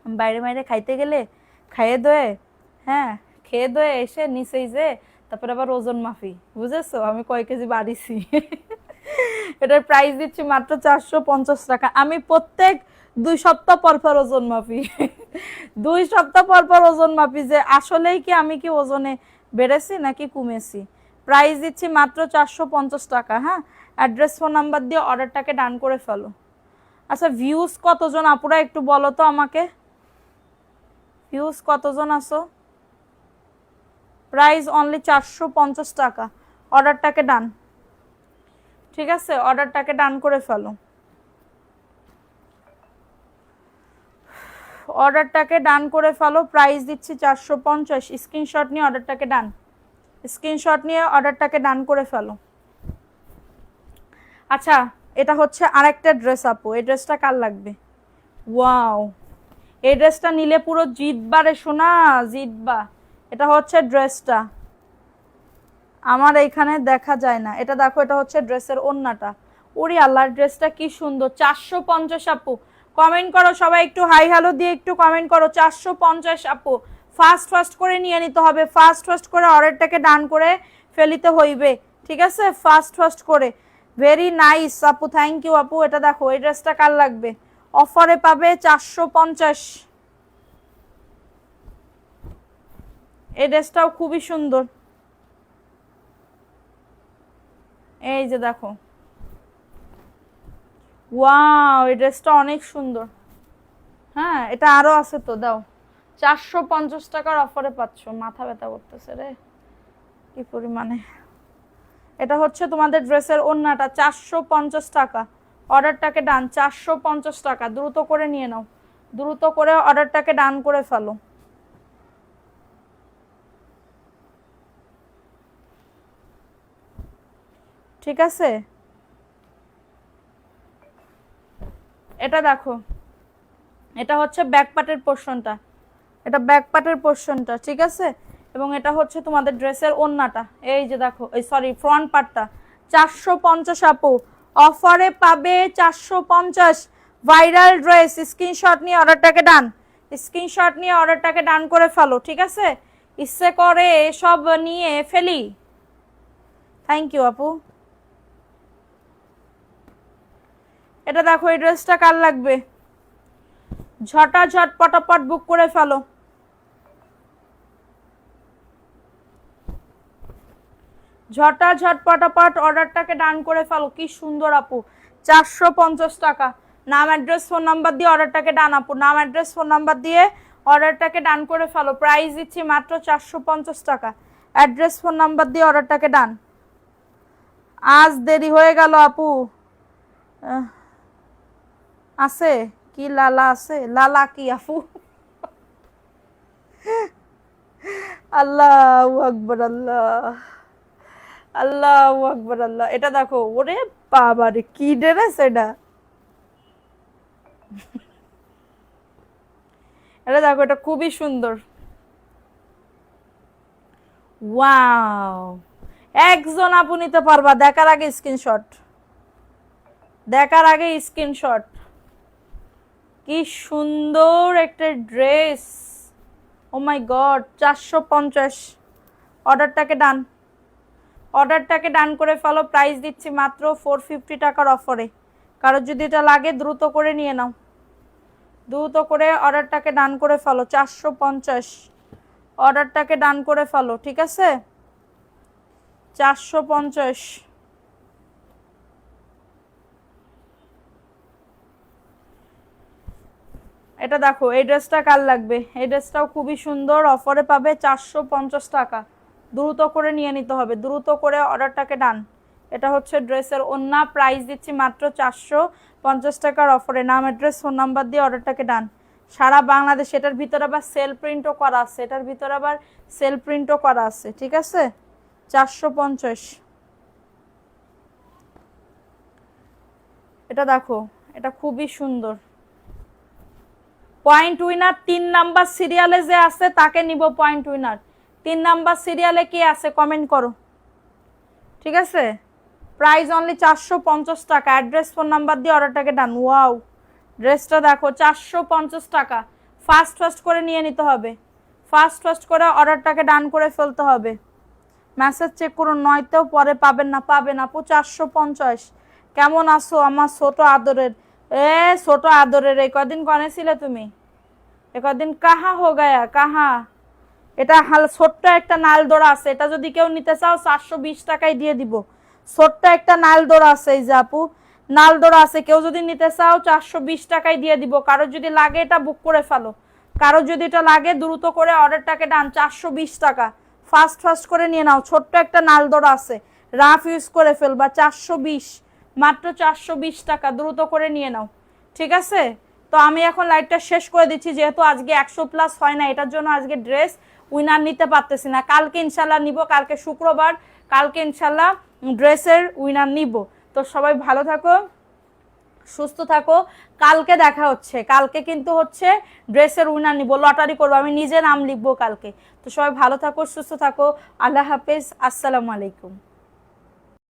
বাইরে মাইরে খাইতে গেলে খাইয়ে দয়ে, হ্যাঁ, খেয়ে দয়ে এসে নিচেই যে তারপরে আবার ওজন মাফি, বুঝেছো আমি কয় কেজি বাড়িছি। এটার প্রাইস দিচ্ছি মাত্র 450 টাকা। আমি প্রত্যেক 2 সপ্তাহ পর পর ওজন মাপি। 2 সপ্তাহ পর পর ওজন মাপি যে আসলেই কি আমি কি ওজনে বেড়েছি নাকি কমেছি। প্রাইস দিচ্ছি মাত্র 450 টাকা। হ্যাঁ, অ্যাড্রেস ফোন নাম্বার দিয়ে অর্ডারটাকে ডান করে ফেলো। আচ্ছা ভিউজ কতজন আপুরা একটু বলো তো আমাকে, ভিউজ কতজন আসো? প্রাইস অনলি 450 টাকা। অর্ডারটাকে ডান, ঠিক আছে? অর্ডারটাকে ডান করে ফেলো। অর্ডারটাকে ডান করে ফেলো। প্রাইস দিচ্ছি 450। স্ক্রিনশট নিয়ে অর্ডারটাকে ডান, স্ক্রিনশট নিয়ে অর্ডারটাকে ডান করে ফেলো। আচ্ছা, এটা হচ্ছে আরেকটা ড্রেস আপু। এই ড্রেসটা কার লাগবে? ওয়াও, এই ড্রেসটা নিলে পুরো জিতবা রে সোনা, জিতবা। এটা হচ্ছে ড্রেসটা, আমার এইখানে দেখা যায় না। এটা দেখো, এটা হচ্ছে ড্রেসের ওড়নাটা। ওরে আল্লাহর, ড্রেসটা কি সুন্দর। 450 আপু, কমেন্ট করো সবাই, একটু হাই হ্যালো দিয়ে একটু কমেন্ট করো। 450 আপু, ফাস্ট ফাস্ট করে নিয়ে নিতে হবে, ফাস্ট ফাস্ট করে অর্ডারটাকে ডান করে ফেলিতে হইবে, ঠিক আছে? ফাস্ট ফাস্ট করে। ভেরি নাইস আপু, থ্যাংক ইউ আপু। এটা দেখো, এই ড্রেসটা কার লাগবে? অফারে পাবে 450। এই ড্রেসটাও খুবই সুন্দর। এই যে দেখো, ওয়াও, এই ড্রেসটা অনেক সুন্দর। হ্যাঁ, এটা আরো আছে তো, দাও। 450 টাকার অফারে পাচ্ছ। মাথা ব্যথা করতেছে রে, কি পরিমাণে। এটা হচ্ছে তোমাদের ড্রেসের ওড়নাটা, 450 টাকা। অর্ডারটাকে ডান, 450 টাকা। দ্রুত করে নিয়ে নাও, দ্রুত করে অর্ডারটাকে ডান করে ফেলো, ঠিক আছে? এটা দেখো, এটা হচ্ছে ব্যাক পার্টের পোর্শনটা, এটা ব্যাক পার্টের পোর্শনটা, ঠিক আছে? এবং এটা হচ্ছে তোমাদের ড্রেসের ওড়নাটা। এই যে দেখো, এই সরি ফ্রন্ট পার্টটা। 450 আপু, অফারে পাবে 450। Viral dress. স্ক্রিনশট নিয়ে অর্ডারটাকে ডান, স্ক্রিনশট নিয়ে অর্ডারটাকে ডান করে ফেলো, ঠিক আছে? ইচ্ছে করে সব নিয়ে ফেলি। থ্যাংক ইউ আপু। এটা দেখো, এই ড্রেসটা কার লাগবে? ঝটাঝট পটাপট বুক করে ফেলো। ঝটাঝট পটাপট অর্ডারটাকে ডান করে ফেলো। কি সুন্দর আপু, 450 টাকা। নাম অ্যাড্রেস ফোন নাম্বার দিয়ে অর্ডারটাকে ডান আপু, নাম অ্যাড্রেস ফোন নাম্বার দিয়ে অর্ডারটাকে ডান করে ফেলো। প্রাইস দিচ্ছি মাত্র 450 টাকা। অ্যাড্রেস ফোন নাম্বার দিয়ে অর্ডারটাকে ডান। আজ দেরি হয়ে গেল আপু। আহ, আছে কি লালা আছে? লালা কি আপু? আল্লাহু আকবার, আল্লাহ আল্লাহু আকবার, আল্লাহ। এটা দেখো, ওরে বাবা রে, কি ড্রেস এটা! এটা দেখো, এটা খুবই সুন্দর। ওয়াও, একজন আপু নিতে পারবা, দেখার আগে স্ক্রিনশট, দেখার আগে স্ক্রিনশট। কি সুন্দর একটা ড্রেস! ও মাই গড, 450। অর্ডারটাকে ডান, অর্ডারটাকে ডান করে ফেলো। প্রাইস দিচ্ছি মাত্র 450 টাকার অফারে। কারোর যদি এটা লাগে দ্রুত করে নিয়ে নাও, দ্রুত করে অর্ডারটাকে ডান করে ফেলো। 450, অর্ডারটাকে ডান করে ফেলো, ঠিক আছে? 450। এটা দেখো, এই ড্রেসটা কার লাগবে? এই ড্রেসটাও খুবই সুন্দর, অফারে পাবে 450 টাকা। দ্রুত করে নিয়ে নিতে হবে, দ্রুত করে অর্ডারটাকে ডান। এটা হচ্ছে ড্রেসের ওন্না, প্রাইস দিচ্ছি মাত্র 450 টাকার অফারে। নাম, অ্যাড্রেস, ফোন নাম্বার দিয়ে অর্ডারটাকে ডান। সারা বাংলাদেশ। এটার ভিতরে আবার সেল প্রিন্টও করা আছে, এটার ভিতরে আবার সেল প্রিন্টও করা আছে, ঠিক আছে? 450। এটা দেখো, এটা খুবই সুন্দর। পয়েন্ট উইনার 3 নাম্বার সিরিয়ালে যে আছে তাকে নিব পয়েন্ট উইনার। 3 নাম্বার সিরিয়ালে কে আছে কমেন্ট করো, ঠিক আছে? প্রাইস অনলি 450 টাকা। অ্যাড্রেস, ফোন নাম্বার দিয়ে অর্ডারটাকে ডান। ওয়াও, ড্রেসটা দেখো, 450 টাকা। ফাস্ট ফাস্ট করে নিয়ে নিতে হবে, ফাস্ট ফাস্ট করে অর্ডারটাকে ডান করে ফেলতে হবে। মেসেজ চেক করুন, নয়তো পরে পাবেন না, পাবেন আপু। 450। কেমন আছো আমার ছোট আদরের? ছোট আদরের, এই কদিন কনে ছিলে তুমি? এ কদিন কাহা হো গায়া, কাহা? এটা ছোট্ট একটা নাল দোড়া আছে, এটা যদি কেউ নিতে চাও 420 টাকায় দিয়ে দিব। ছোট্ট একটা নাল দোড়া আছে, এই যে আপু, নাল দোড়া আছে, কেউ যদি নিতে চাও 420 টাকায় দিয়ে দিব। কারো যদি লাগে এটা বুক করে ফেলো, কারো যদি এটা লাগে দ্রুত করে অর্ডারটাকে ডান। 420 টাকা, ফাস্ট ফাস্ট করে নিয়ে নাও। ছোট্ট একটা নাল দোড়া আছে, রাফ ইউজ করে ফেলবা। 420, মাত্র 420 টাকা, দ্রুত করে নিয়ে নাও, ঠিক আছে? তো আমি এখন লাইভটা শেষ করে দিচ্ছি, যেহেতু আজকে 100+ হয় না, এটার জন্য আজকে ড্রেস উইনার নিতে পারতেছি না। কালকে ইনশাল্লাহ নিব, কালকে শুক্রবার, কালকে ইনশাল্লাহ ড্রেসের উইনার নিব। তো সবাই ভালো থাকো, সুস্থ থাকো। কালকে দেখা হচ্ছে, কালকে কিন্তু হচ্ছে ড্রেসের উইনার নিব, লটারি করবো, আমি নিজে নাম লিখবো কালকে। তো সবাই ভালো থাকো, সুস্থ থাকো। আল্লাহ হাফেজ, আসসালামু আলাইকুম।